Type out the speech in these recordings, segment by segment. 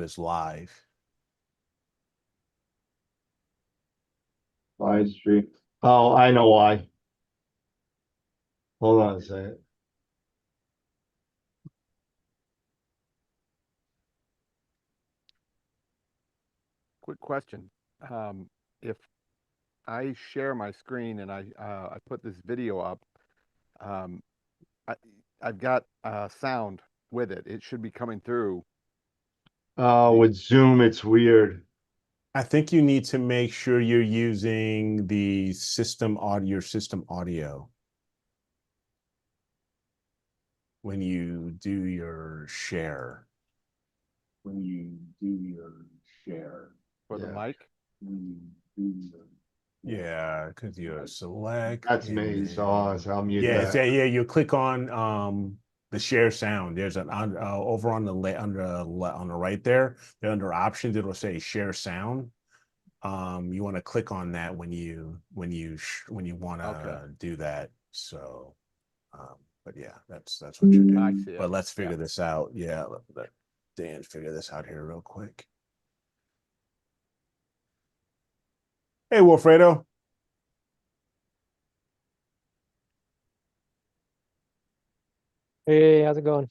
this live. Live stream. Oh, I know why. Hold on a second. Quick question. If I share my screen and I put this video up, um, I, I've got sound with it. It should be coming through. With Zoom, it's weird. I think you need to make sure you're using the system audio, your system audio when you do your share. When you do your share. For the mic. Yeah, because you select. That's me. So I'll mute yeah, that. yeah. You click on the share sound. There's an over on the on the right there. Under options, it'll say share sound. You want to click on that when you want to do that. So, but yeah, that's what you're doing. I see it. But let's figure this out. Yeah, let Dan figure this out here real quick. Hey, Wilfredo. Hey, how's it going?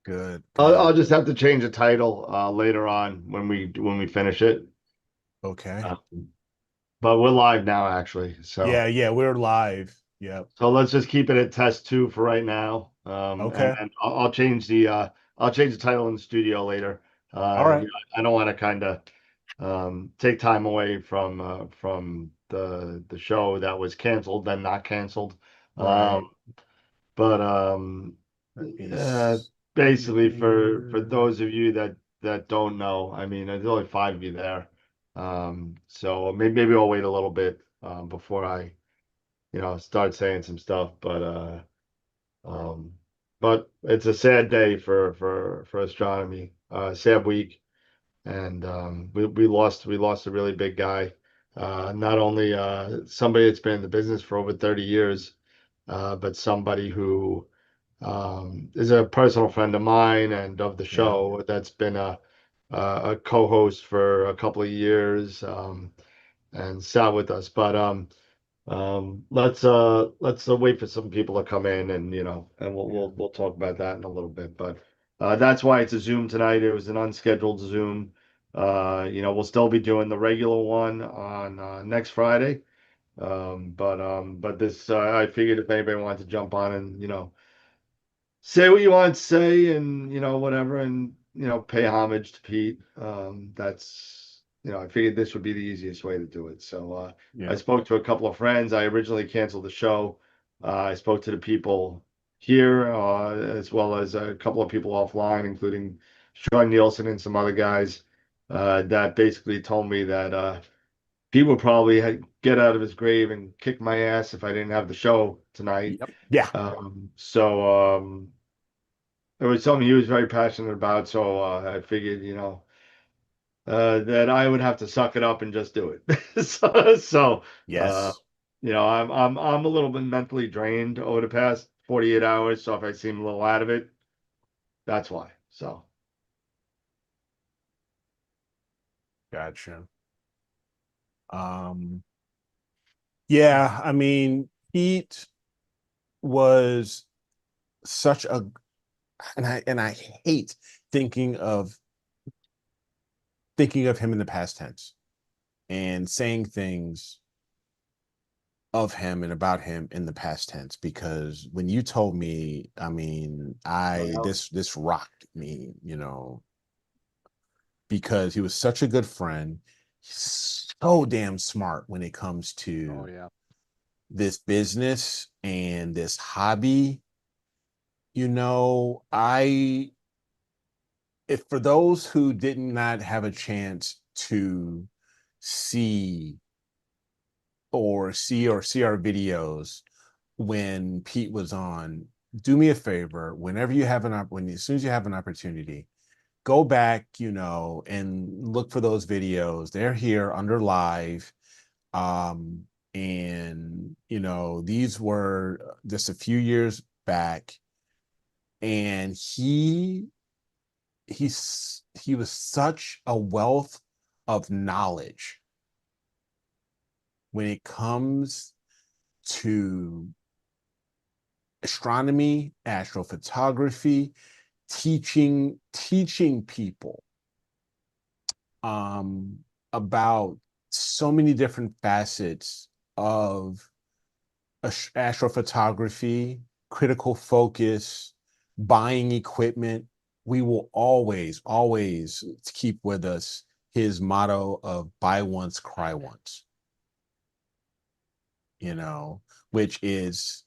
Good. I'll just have to change the title later on when we finish it. Okay. But we're live now, actually. So yeah, we're live. Yep. So let's just keep it at test 2 for right now. Okay. And I'll change the title in the studio later. All right. I don't want to kind of take time away from the show that was canceled, then not canceled. Right. But basically for here. those of you that don't know, I mean, there's only 5 of you there. So maybe I'll wait a little bit before I start saying some stuff, but it's a sad day for astronomy, sad week, and we lost a really big guy, not only somebody that's been in the business for over 30 years, but somebody who is a personal friend of mine and of the show that's been a co-host for a couple of years, and sat with us, but let's wait for some people to come in, and and we'll talk about that in a little bit. But that's why it's a Zoom tonight. It was an unscheduled Zoom. We'll still be doing the regular one on next Friday. But this I figured if anybody wanted to jump on and say what you want to say, and whatever, and pay homage to Pete. That's I figured this would be the easiest way to do it. So I spoke to a couple of friends. I originally canceled the show. I spoke to the people here, as well as a couple of people offline, including Sean Nielsen and some other guys, that basically told me that Pete would probably get out of his grave and kick my ass if I didn't have the show tonight. Yep. Yeah. So it was something he was very passionate about, so I figured, that I would have to suck it up and just do it. So Yes. I'm a little bit mentally drained over the past 48 hours, so if I seem a little out of it, that's why. So Gotcha. Yeah, I mean, Pete was such a, and I hate thinking of him in the past tense and saying things of him and about him in the past tense, because when you told me, I mean, this rocked me, because he was such a good friend, so damn smart when it comes to this business and this hobby. If for those who did not have a chance to see see our videos when Pete was on, do me a favor, whenever you have as soon as you have an opportunity, go back, and look for those videos. They're here under live. And these were just a few years back, and he's he was such a wealth of knowledge when it comes to astronomy, astrophotography, teaching people um, about so many different facets of astrophotography, critical focus, buying equipment. We will always keep with us his motto of buy once, cry once, you know, which is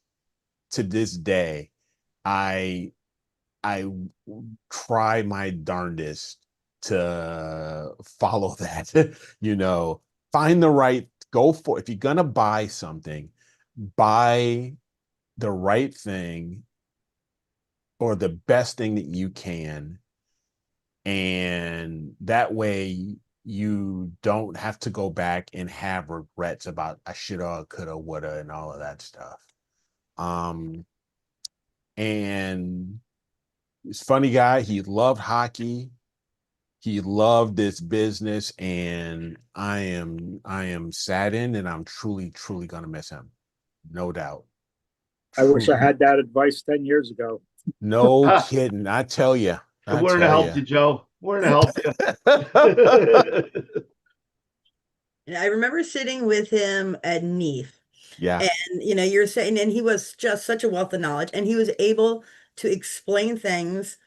to this day, I I try my darndest to follow that. You know, find the right, go for, if you're gonna buy something, buy the right thing or the best thing that you can. And that way you don't have to go back and have regrets about I shoulda, coulda, woulda, and all of that stuff. Um, and he's a funny guy. He loved hockey. He loved this business, and I am saddened, and I'm truly gonna miss him, no doubt. I wish I Truly, had that advice 10 years ago. no Ah, kidding. I tell you, it I wouldn't have tell helped you. you, Joe. Wouldn't have helped you. And I remember sitting with him at NEAF. Yeah. And you're saying, and he was just such a wealth of knowledge, and he was able to explain things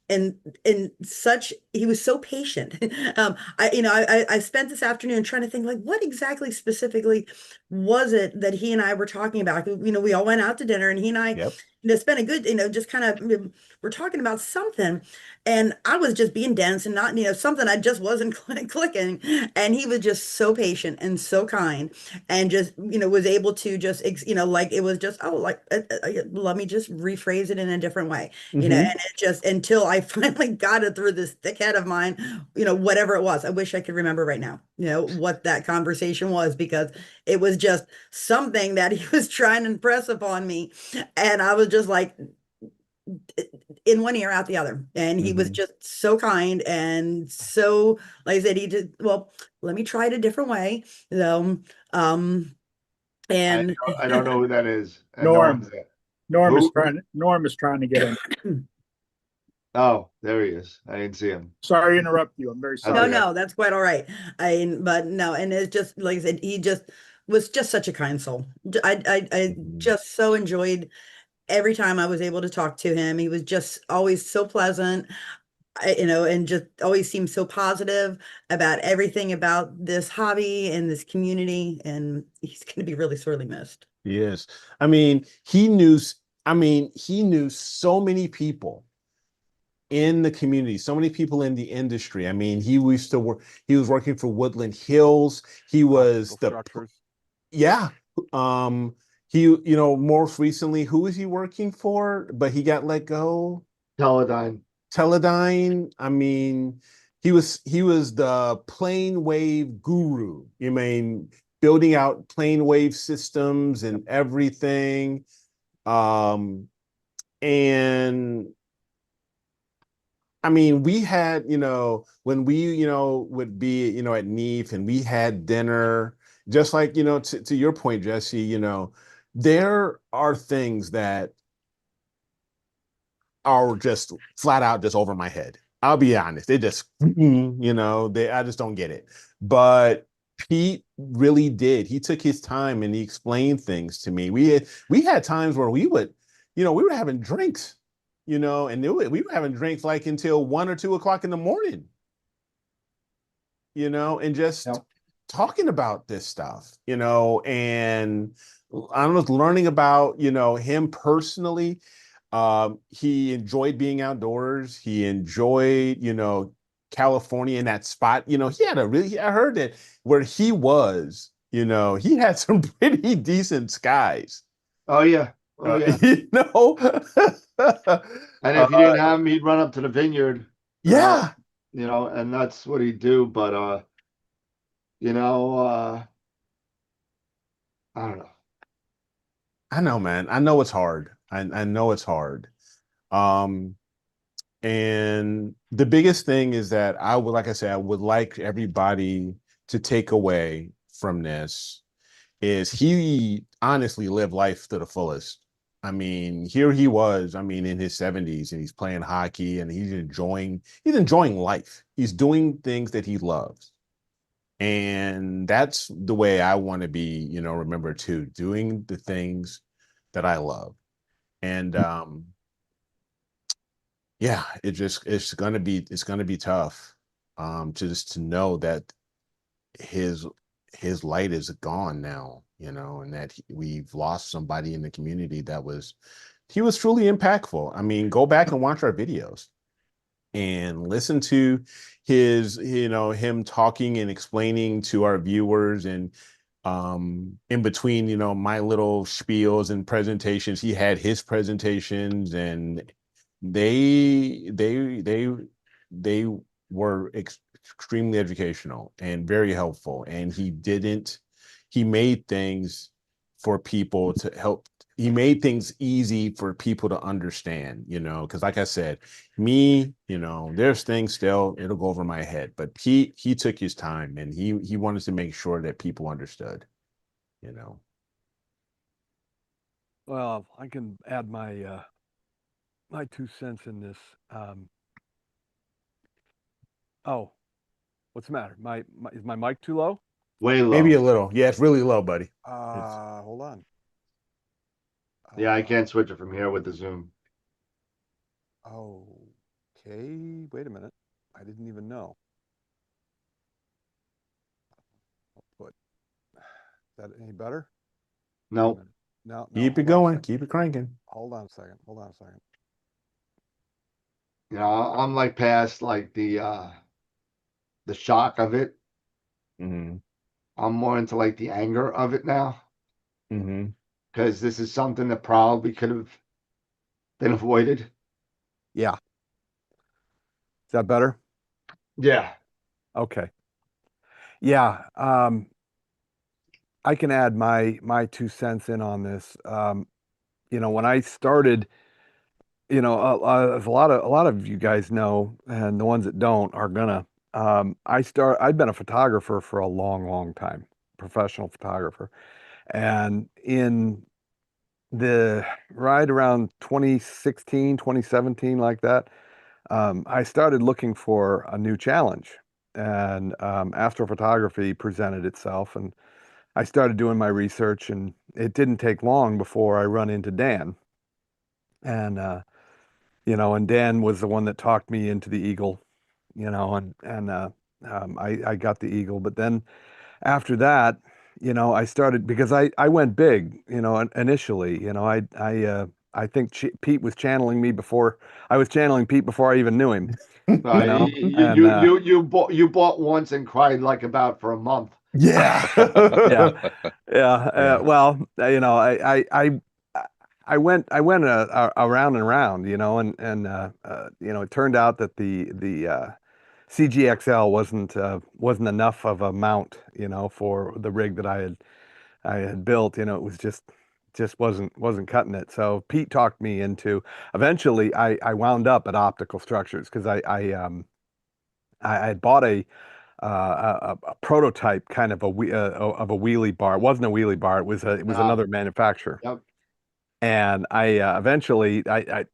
and in such he was so patient. I spent this afternoon trying to think like what exactly specifically was it that he and I were talking about. We all went out to dinner and he and I Yep. spent a good, just kind of we're talking about something, and I was just being dense and not, something I just wasn't clicking, and he was just so patient and so kind and just was able to just like it was just like let me just rephrase it in a different way, and Mm-hmm. it just until I finally got it through this thick head of mine, whatever it was. I wish I could remember right now, what that conversation was, because it was just something that he was trying to impress upon me, and I was just like in one ear out the other, and he was Mm-hmm. just so kind and so, like I said, he did well, let me try it a different way, um I and I don't know who that is, and no Norm. one's there. Norm Who? is trying to get in. Oh, there he is. I didn't see him. Sorry to interrupt you. I'm very That's no, sorry. okay. no, that's quite all right. But no, and it's just like I said, he just was just such a kind soul. I Mm-hmm. just so enjoyed every time I was able to talk to him. He was just always so pleasant, and just always seemed so positive about everything about this hobby and this community. And he's going to be really sorely missed. Yes. I mean, he knew so many people in the community, so many people in the industry. I mean, he was working for Woodland Hills. He was Electrical the, structures. yeah. Um, most recently, who was he working for? But he got let go. Teledyne. Teledyne. I mean, he was the plane wave guru. You mean building out plane wave systems and everything. Um, and I mean, we had, when we, would be, at NEAF and we had dinner, just like, to your point, Jesse, there are things that are just flat out just over my head. I'll be honest. They just, I just don't get it. But Pete really did. He took his time and he explained things to me. We had times where we were having drinks, and we were having drinks like until 1 or 2 o'clock in the morning, and just Yep. talking about this stuff, and I don't know, learning about, him personally. He enjoyed being outdoors. He enjoyed, California in that spot. I heard that where he was, he had some pretty decent skies. Oh yeah. Oh Uh, yeah. you know, And if you uh, didn't have him, he'd run up to the vineyard. Uh, yeah, and that's what he'd do. But you know, uh, I don't know. I know, man. I know it's hard. I know it's hard. Um, And the biggest thing is that I would, like I said, I would like everybody to take away from this is he honestly lived life to the fullest. I mean, here he was, I mean, in his 70s and he's playing hockey and he's enjoying life. He's doing things that he loves. And that's the way I want to be, remembered too, doing the things that I love. And yeah, it's gonna be tough to know that his his light is gone now, and that we've lost somebody in the community he was truly impactful. I mean, go back and watch our videos and listen to him talking and explaining to our viewers, and in between, my little spiels and presentations, he had his presentations, and they were extremely educational and very helpful. And he made things for people to help. He made things easy for people to understand, because like I said, me, there's things still, it'll go over my head, but he took his time and he wanted to make sure that people understood, you know. Well, I can add my 2 cents in this. Oh, what's the matter? Is my mic too low? Way low. Maybe a little. Yeah, it's really low, buddy. Hold on. Yeah, I can't switch it from here with the Zoom. Okay, wait a minute. I didn't even know. Is that any better? No. No. Keep it hold on a going. second. Keep it cranking. Hold on a second. I'm like past like the shock of it. Mm-hmm. I'm more into like the anger of it now, Mm-hmm. because this is something that probably could have been avoided. Yeah. Is that better? Yeah. Okay. Yeah. I can add my 2 cents in on this. When I started, as a lot of you guys know, and the ones that don't are gonna. I've been a photographer for a long, long time, professional photographer, and in the right around 2016, 2017, like that, I started looking for a new challenge, and astrophotography presented itself, and I started doing my research, and it didn't take long before I run into Dan. And and Dan was the one that talked me into the Eagle, I got the Eagle. But then after that, I started, because I went big, initially. I think Pete was channeling me before I was channeling Pete before I even knew him. And You bought once and cried like about for a month. Yeah. yeah. Yeah. Yeah. Well, I went around and around, it turned out that the CGXL wasn't enough of a mount, for the rig that I had built. It was just wasn't cutting it. So Pete talked me into, eventually I wound up at Optical Structures, because I had bought a prototype kind of of a wheelie bar. It wasn't a wheelie bar. It was another manufacturer. Yep. And I eventually it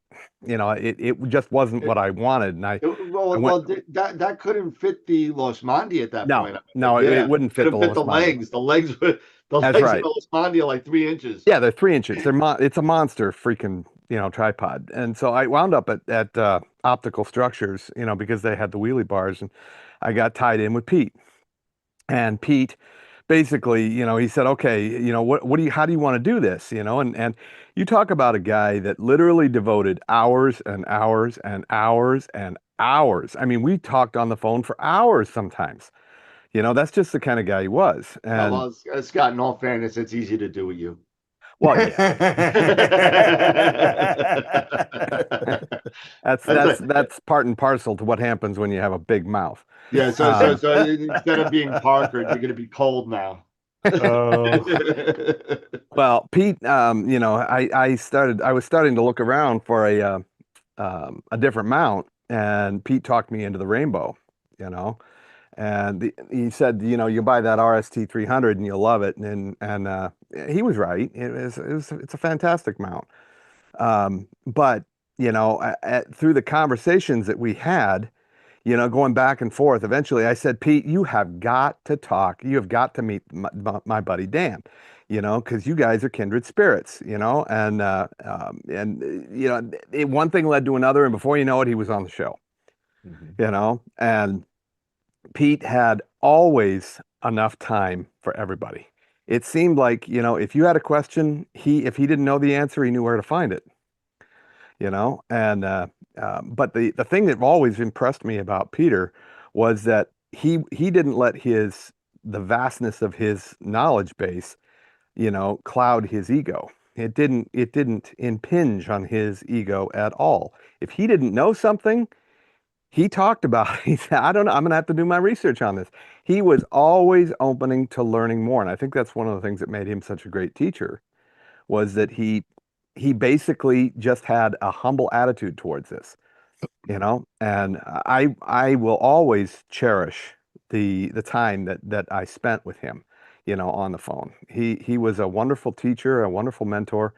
just wasn't what I wanted, and I went. That couldn't fit the Los Mandi at that point. No, it wouldn't fit the Couldn't fit the Los Mandi. legs. The legs were That's of right. the Los Mandi are like 3 inches. Yeah, they're 3 inches. It's a monster freaking tripod, and so I wound up at Optical Structures, because they had the wheelie bars, and I got tied in with Pete. And Pete basically, he said, okay, how do you want to do this? And you talk about a guy that literally devoted hours and hours and hours and hours. I mean, we talked on the phone for hours sometimes. That's just the kind of guy he was. And Well, Scott, in all fairness, it's easy to do with you. well, yeah. That's part and parcel to what happens when you have a big mouth. Yeah, so instead of being Parker, you're gonna be cold now. Well, Pete, I was starting to look around for a different mount, and Pete talked me into the Rainbow, you know. And he said, you know, you buy that RST 300 and you'll love it. And he was right. It's a fantastic mount. But you know, through the conversations that we had, you know, going back and forth, eventually I said, Pete, you have got to talk. You have got to meet my buddy Dan, you know, because you guys are kindred spirits, you know, you know, one thing led to another, and before you know it, he was on the show, you know, and Pete had always enough time for everybody. It seemed like, you know, if you had a question, if he didn't know the answer, he knew where to find it, you know. But the thing that always impressed me about Peter was that he didn't let the vastness of his knowledge base, you know, cloud his ego. It didn't impinge on his ego at all. If he didn't know something, he talked about it. He said, I don't know, I'm gonna have to do my research on this. He was always opening to learning more. And I think that's one of the things that made him such a great teacher, was that he basically just had a humble attitude towards this, you know. And I will always cherish the time that I spent with him, you know, on the phone. He was a wonderful teacher, a wonderful mentor,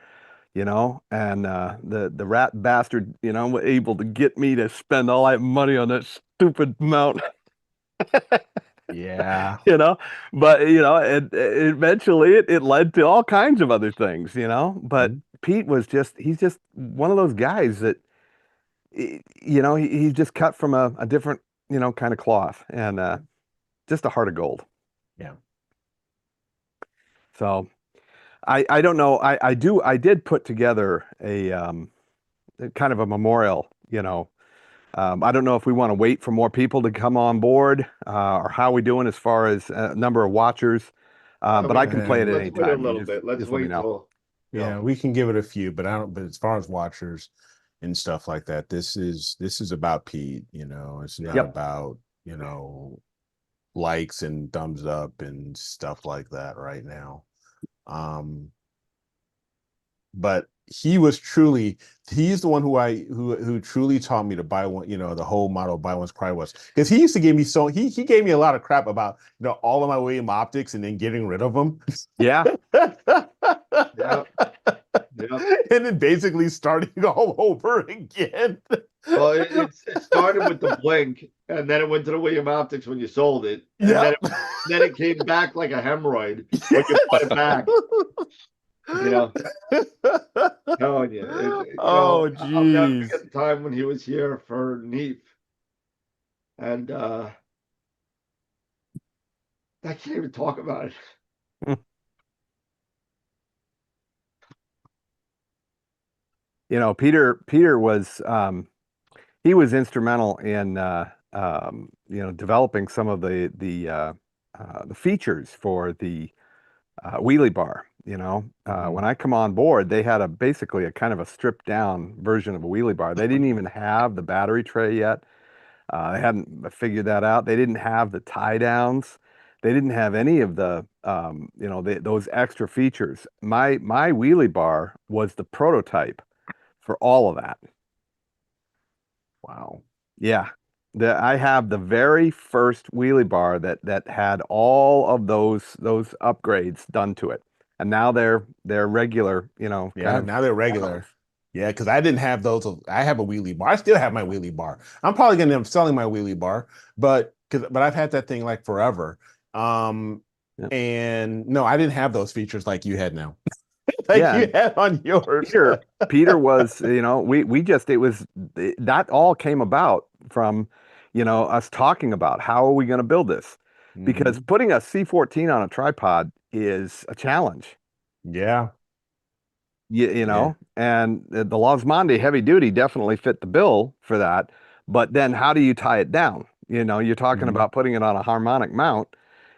you know. And the rat bastard, you know, was able to get me to spend all that money on that stupid mount. Yeah. You know. But you know, eventually it led to all kinds of other things, you know. But Pete he's just one of those guys that, you know, he's just cut from a different, you know, kind of cloth, and just a heart of gold. Yeah. So I don't know. I did put together a kind of a memorial, you know. I don't know if we want to wait for more people to come on board, or how we doing as far as number of watchers. But I can play it at any Let's wait a time. little bit. Let's Just let me wait know. till, you Yeah, know. we can give it a few, but I don't. But as far as watchers and stuff like that, this is about Pete. You know, it's not Yep. about, you know, likes and thumbs up and stuff like that right now. But he's the one who truly taught me to buy one, you know, the whole model buy once cry once, because he used to give me he gave me a lot of crap about, you know, all of my William optics and then getting rid of them. Yeah. Yeah. Yeah. And then basically starting all over again. Well, it started with the blink, and then it went to the William Optics when you sold it, and Yeah. then it came back like a hemorrhoid when you put it back. You know, telling you, Oh, I'll never geez. forget the time when he was here for NEAP, and I can't even talk about it. You know, Peter was he was instrumental in you know, developing some of the features for the wheelie bar. You know, when I come on board, they had basically a kind of a stripped down version of a wheelie bar. They didn't even have the battery tray yet. They hadn't figured that out. They didn't have the tie downs. They didn't have any of the you know, those extra features. My wheelie bar was the prototype for all of that. Wow. Yeah. I have the very first wheelie bar that had all of those upgrades done to it. And now they're regular, you know, Yeah, kind of. now they're regular. Yeah, because I didn't have those. I have a wheelie bar. I still have my wheelie bar. I'm probably gonna end up selling my wheelie bar, but I've had that thing like forever. Yep. And no, I didn't have those features like you had now. Like Yeah, you had on yours. Peter was, you know, that all came about from, you know, us talking about how are we going to build this? Because putting a C14 on a tripod is a challenge. Yeah. You know, and the Losmonde heavy duty definitely fit the bill for that. But then how do you tie it down? You know, you're talking about putting it on a harmonic mount,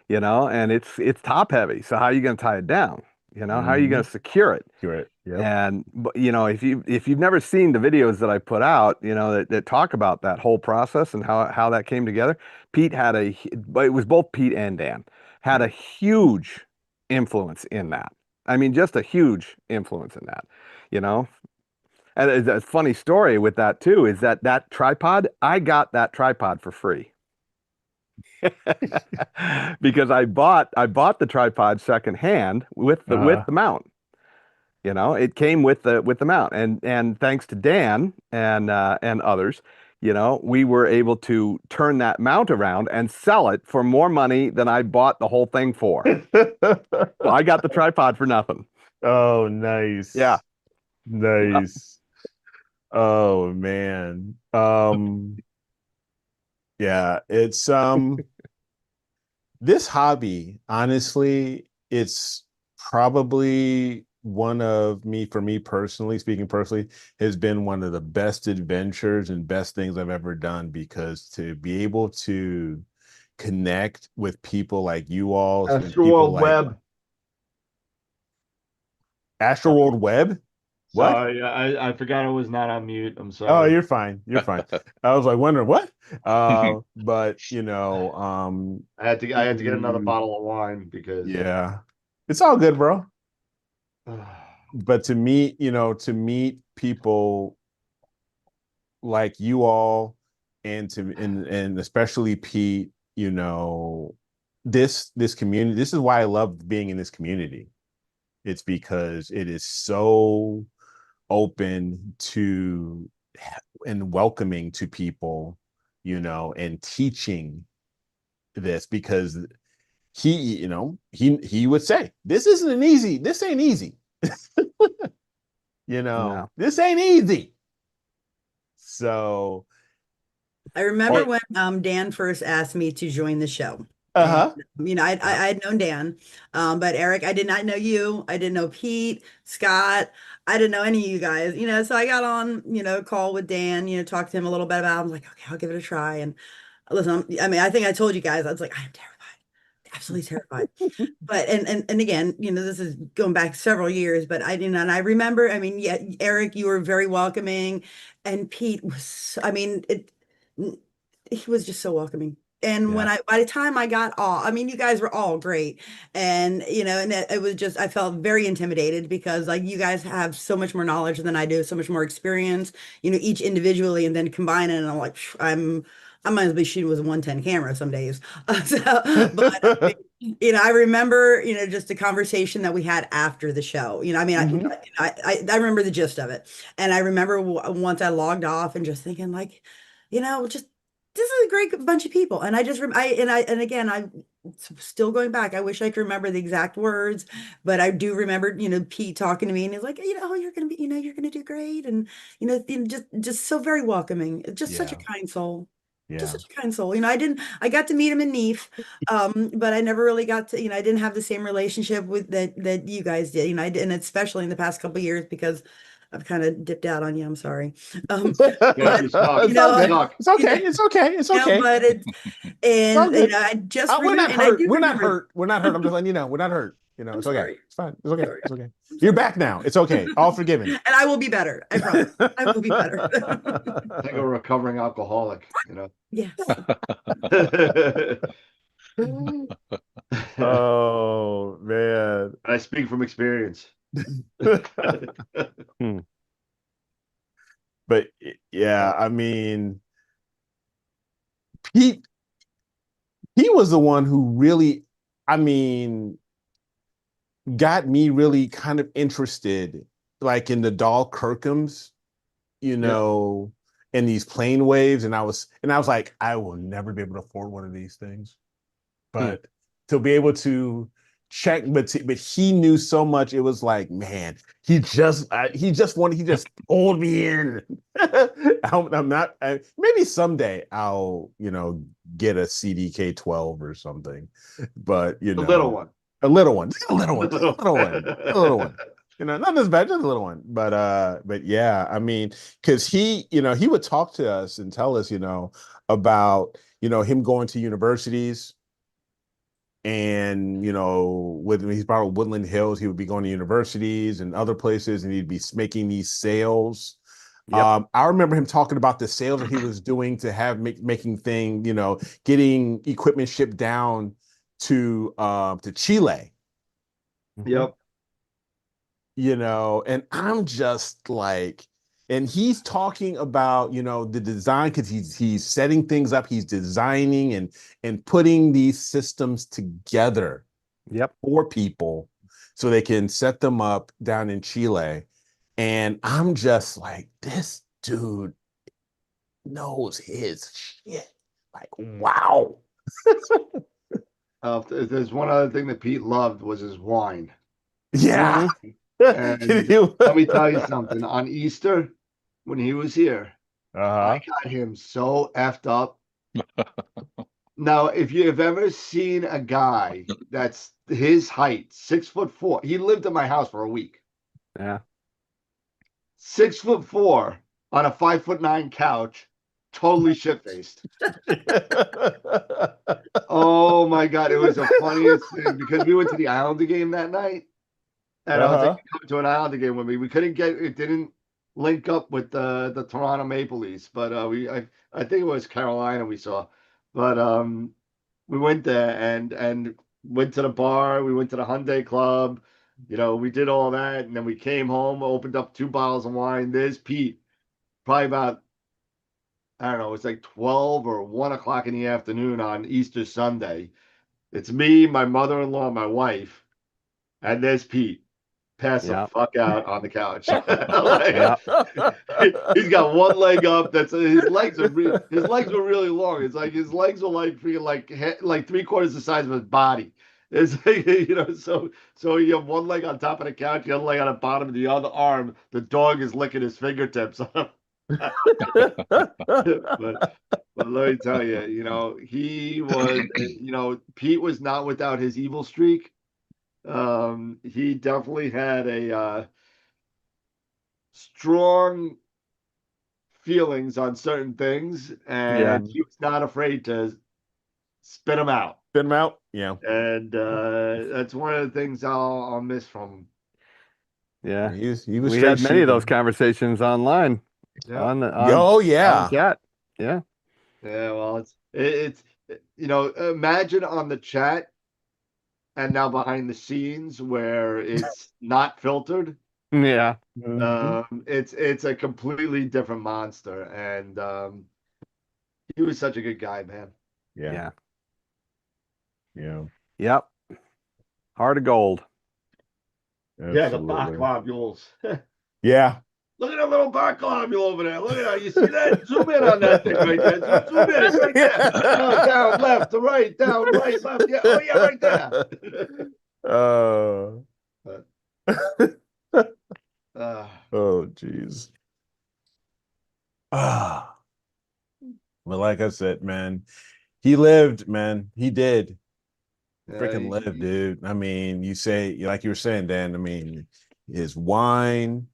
you know, and it's top heavy. So how are you going to tie it down? You know, how are you going to secure it? Secure it. Yep. And you know, if you've never seen the videos that I put out, you know, that talk about that whole process and how that came together, but it was both Pete and Dan had a huge influence in that. I mean, just a huge influence in that, you know. And it's a funny story with that too, is that tripod, I got that tripod for free. Because I bought the tripod secondhand with the mount. You know, it came with the mount, and thanks to Dan and others, you know, we were able to turn that mount around and sell it for more money than I bought the whole thing for. So I got the tripod for nothing. Oh, nice. Yeah. Nice. Oh man. Yeah, it's this hobby, honestly, it's probably one of for me personally, speaking personally, has been one of the best adventures and best things I've ever done, because to be able to connect with people like you all and people Astroworld like Web. Astroworld Web. What? Sorry, I forgot I was not on mute. I'm Oh, sorry. you're fine. You're fine. I was like wondering what. But you know, I had to get another mm, bottle of wine because yeah, it's all good, bro. But to meet, to meet people like you all, and especially Pete, this community, this is why I love being in this community. It's because it is so open to and welcoming to people, and teaching this, because he would say, this ain't easy. No. This ain't easy. So I remember when Dan first asked me to join the show. uh-huh. And, I had known Dan, but Eric, I did not know you. I didn't know Pete, Scott. I didn't know any of you guys, so I got on, a call with Dan, talked to him a little bit about it. I was like, okay, I'll give it a try. And listen, I mean, I think I told you guys, I was like, I am terrified, absolutely terrified. But and again, this is going back several years, but and I remember, I mean, yeah, Eric, you were very welcoming, and Pete was, I mean, he was just so welcoming. And Yeah. by the time I got all, I mean, you guys were all great. And, and it was just, I felt very intimidated because like you guys have so much more knowledge than I do, so much more experience, each individually, and then combine it. And I'm like, I might as well be shooting with a 110 camera some days. But I remember, just the conversation that we had after the show. I mean, Mhm. I remember the gist of it. And I remember once I logged off and just thinking like, just this is a great bunch of people. And I just, and again, I'm still going back. I wish I could remember the exact words, but I do remember, Pete talking to me and he's like, you're going to be, you're going to do great. And, just so very welcoming. Just such a Yeah. kind soul. Just Yeah. such a kind soul. I got to meet him in Neef, but I never really got to, I didn't have the same relationship with that you guys did, and especially in the past couple of years because I've kind of dipped out on you. I'm sorry. Yeah, But you suck. It's all you good. Suck. It's okay. It's okay. It's okay. but it's all and good. I just We're not remember, and I hurt. do We're not remember. hurt. We're not hurt. I'm just letting you know. We're not hurt. I'm It's okay. sorry. It's fine. It's okay. Sorry. It's okay. I'm You're sorry. back now. It's okay. All forgiven. And I will be better. I promise. I will be better. Like a recovering alcoholic, Yes. Oh man. I speak from experience. But yeah, I mean, he was the one who really, I mean, got me really kind of interested, like in the Dahl Kirkhams, and these plane waves, and I was like, I will never be able to afford one of these things, but to be able to check, but he knew so much. It was like, man, he just pulled me in. I'm not. Maybe someday I'll get a CDK 12 or something, but The little one. a little one, a little one, a little one, a little one. Not as bad, just a little one. But yeah, I mean, because he would talk to us and tell us, about him going to universities, and with he's about Woodland Hills, he would be going to universities and other places, and he'd be making these sales. Yep. I remember him talking about the sales that he was doing to have making thing, getting equipment shipped down to Chile. Yep. And I'm just like, and he's talking about, you know, the design, because he's setting things up, he's designing and putting these systems together Yep. for people so they can set them up down in Chile. And I'm just like, this dude knows his shit. Like, wow. If there's one other thing that Pete loved was his wine. Yeah. And let me tell you something. On Easter, when he was here, Uh-huh. I got him so effed up. Now, if you've ever seen a guy that's his height, 6'4", he lived at my house for a week. Yeah. 6'4" on a 5'9" couch, totally shit faced. Oh my God, it was the funniest thing because we went to the Islander game that night. And I was like, come to an Islander game with me. We couldn't get it, didn't link up with the Toronto Maple Leafs, but I think it was Carolina we saw. But we went there and went to the bar, we went to the Hyundai Club, you know, we did all that, and then we came home, opened up 2 bottles of wine. There's Pete, probably about, I don't know, it's like 12 or 1 o'clock in the afternoon on Easter Sunday. It's me, my mother-in-law, my wife, and there's Pete. Pass the Yep. fuck out on the couch. Yep. He's got one leg up. That's his legs are his legs were really long. It's like his legs were like freaking like 3/4 the size of his body. It's like, you know, so you have one leg on top of the couch, the other leg on the bottom, and the other arm. The dog is licking his fingertips. But let me tell you, you know, he was, you know, Pete was not without his evil streak. He definitely had a strong feelings on certain things, and he was not afraid to spit them out. Spit him out. Yeah. And that's one of the things I'll miss from him. Yeah. He was We straight had many of those shooting. conversations online Yeah. on Oh yeah. chat. Yeah. Yeah, well, it's you know, imagine on the chat and now behind the scenes where it's not filtered. Yeah. It's a completely different monster, and he was such a good guy, man. Yeah. Yeah. Yeah. Yep. Heart of gold. Yeah, the Absolutely. bark globules. Yeah. Look at that little bark globule over there. Look at that. You see that? Zoom in on that thing right there. Zoom in. It's right there. Down, left, to right, down, right, left. Yeah. Oh, yeah, right there. Oh, geez. Ah. But like I said, man, he lived, man. He did. Freaking live, dude. I mean, you say, like you were saying, Dan, I mean, his wine,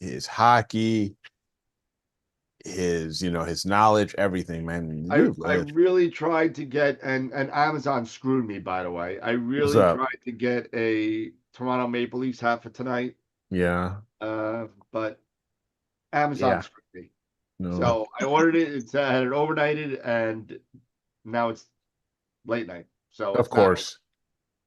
his hockey, his, you know, his knowledge, everything, man. I really tried to get, and Amazon screwed me, by the way. I really tried to get a Toronto Maple Leafs hat for tonight. Yeah. But Amazon screwed me. No. So I ordered it. I had it overnighted, and now it's late night. So Of course.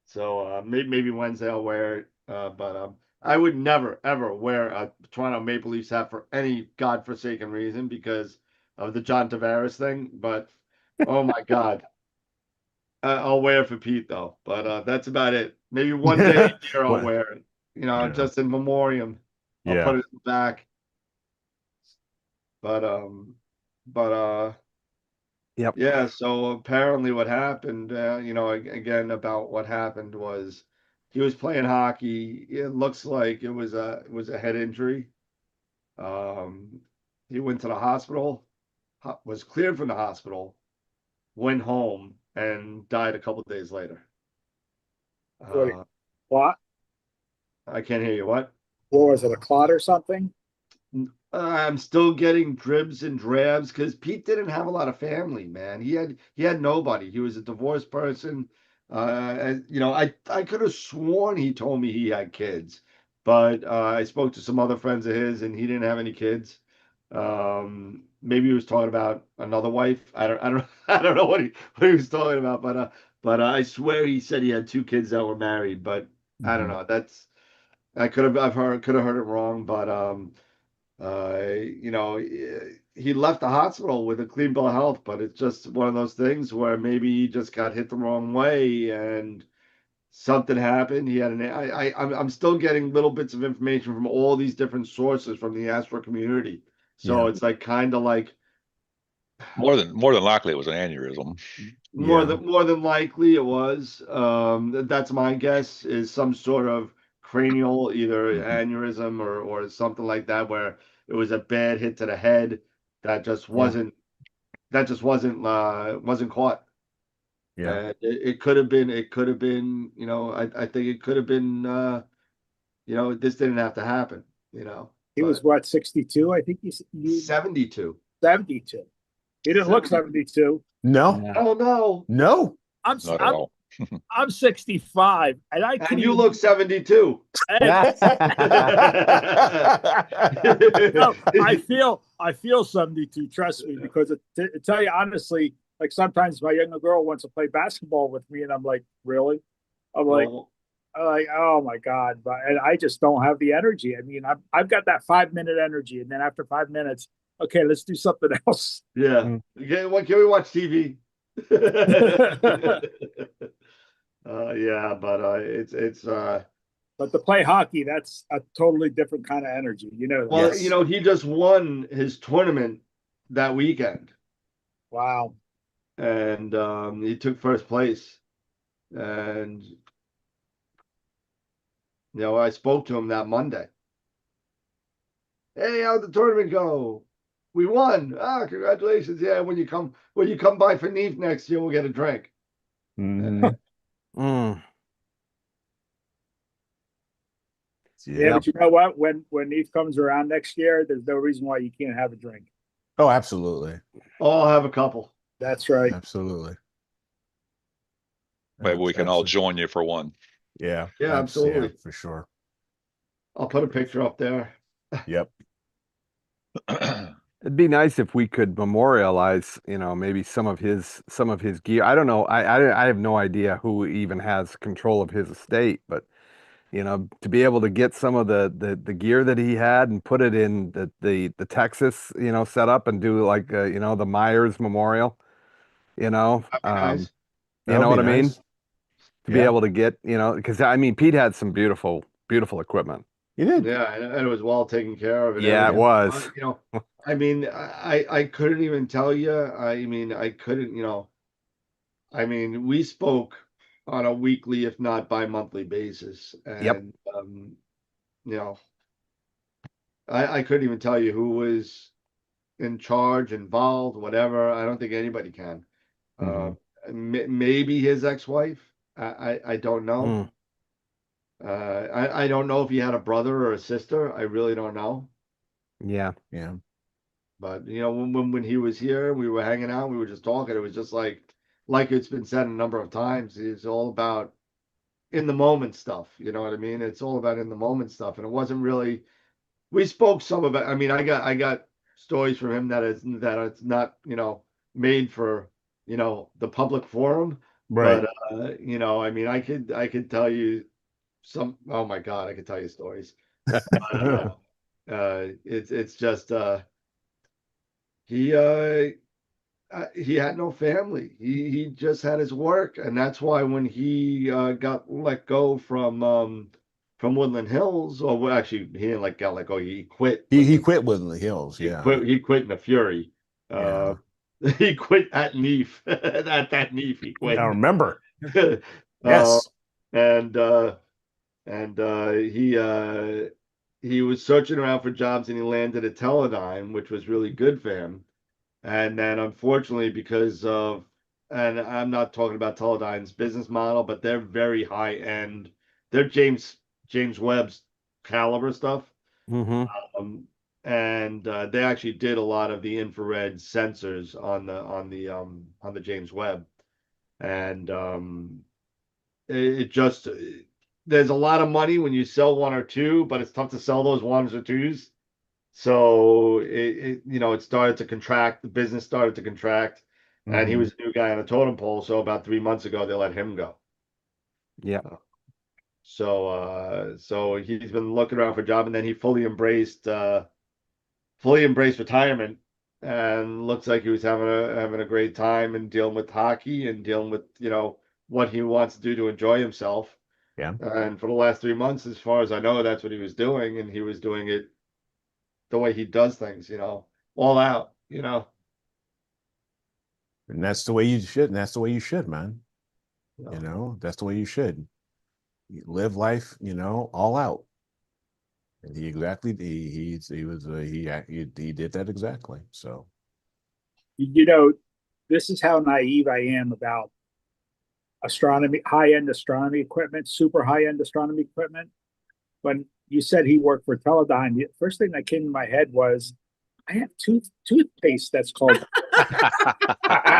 So maybe Wednesday I'll wear it. But I would never ever wear a Toronto Maple Leafs hat for any godforsaken reason because of the John Tavares thing. But oh my God, I'll wear it for Pete though. But that's about it. Maybe one day a year I'll wear it. You know, just in memoriam. I'll put it in the back. But Yep. yeah, so apparently what happened, you know, again about what happened was he was playing hockey. It looks like it was a head injury. He went to the hospital, was cleared from the hospital, went home, and died a couple of days later. Clot? I can't hear you. What? What was it, a clot or something? I'm still getting dribs and drabs because Pete didn't have a lot of family, man. He had nobody. He was a divorced person. And, you know, I could have sworn he told me he had kids, but I spoke to some other friends of his and he didn't have any kids. Maybe he was talking about another wife. I don't know what he was talking about, but I swear he said he had 2 kids that were married, but I don't know. Could have heard it wrong, but You know, he left the hospital with a clean bill of health, but it's just one of those things where maybe he just got hit the wrong way and something happened. He had I'm still getting little bits of information from all these different sources from the Astro community. So Yeah. it's like kind of like More than likely, it was an aneurysm. more than likely it was. That's my guess, is some sort of cranial, either aneurysm or something like that, where it was a bad hit to the head that just wasn't wasn't caught. Yeah. It could have been, you know, I think it could have been, you know, this didn't have to happen, you know. He was But what, 62? I think you 72. 72. He didn't look 72. No. Yeah. I don't know. No. I'm Not at I'm, all. I'm 65, and I And couldn't you even. look 72. No, I feel 72. Trust me, because to tell you honestly, like sometimes my younger girl wants to play basketball with me, and I'm like, really? I'm like, Well, oh my god! And I just don't have the energy. I mean, I've got that 5 minute energy, and then after 5 minutes, okay, let's do something else. yeah. Mm. What can we watch TV? Yeah, but it's But to play hockey, that's a totally different kind of energy. You know that. well, Yes. you know, he just won his tournament that weekend, Wow. and he took first place. And you know, I spoke to him that Monday. Hey, how'd the tournament go? We won. Ah, congratulations. Yeah, when you come by for Neve next year, we'll get a drink. Mhm. Mm. Yeah, Yeah. but you know what? When Eve comes around next year, there's no reason why you can't have a drink. Oh, absolutely. Oh, I'll have a couple. That's right. Absolutely. Maybe we can all Absolutely. join you for one. Yeah. Yeah, absolutely. Yeah, for sure. I'll put a picture up there. Yep. It'd be nice if we could memorialize, you know, maybe some of his gear. I don't know. I have no idea who even has control of his estate, but you know, to be able to get some of the gear that he had and put it in the Texas, you know, setup and do like you know, the Myers Memorial, you know, That'd be nice. you know what I mean? Nice. To be Yeah. able to get, you know, because I mean, Pete had some beautiful equipment. You did. Yeah, and it was well taken care of. And Yeah, it everything. was. You know, I mean, I couldn't even tell you. I mean, I couldn't. You know, I mean, we spoke on a weekly, if not bi-monthly basis, Yep. and you know, I couldn't even tell you who was in charge, involved, whatever. I don't think anybody can. Mhm. Maybe his ex-wife. I don't know. Mm. I don't know if he had a brother or a sister. I really don't know. Yeah. Yeah. But you know, when he was here, we were hanging out, we were just talking. It was just like it's been said a number of times. It's all about in the moment stuff. You know what I mean? It's all about in the moment stuff. And it wasn't really. We spoke some of it. I mean, I got stories from him that it's not, you know, made for, you know, the public forum. Right. But you know, I mean, I could tell you some. Oh my God, I could tell you stories. But, it's just he he had no family. He just had his work, and that's why when he got let go from Woodland Hills, or well, actually he didn't got let go. He quit. he quit Woodland Hills. He Yeah. quit. He quit in a fury. Yeah. He quit at Neef. At that Neef, he quit. I remember. uh, Yes. and he was searching around for jobs, and he landed at Teledyne, which was really good for him. And then unfortunately, because of, and I'm not talking about Teledyne's business model, but they're very high end. They're James Webb's caliber stuff. Mm-hmm. And they actually did a lot of the infrared sensors on the James Webb. And it just there's a lot of money when you sell one or two, but it's tough to sell those ones or twos. So it you know, it started to contract. The business started to contract, and he Mhm. was a new guy on a totem pole. So about 3 months ago, they let him go. Yeah. So he's been looking around for a job, and then he fully embraced fully embraced retirement, and looks like he was having a great time and dealing with hockey and dealing with what he wants to do to enjoy himself. Yeah. And for the last 3 months, as far as I know, that's what he was doing, and he was doing it the way he does things, all out. And that's the way you should. And that's the way you should, man. So, That's the way you should. You live life, all out. And he exactly he did that exactly. So This is how naive I am about astronomy, high-end astronomy equipment, super high-end astronomy equipment. When you said he worked for Teledyne, the first thing that came to my head was, I have toothpaste that's called.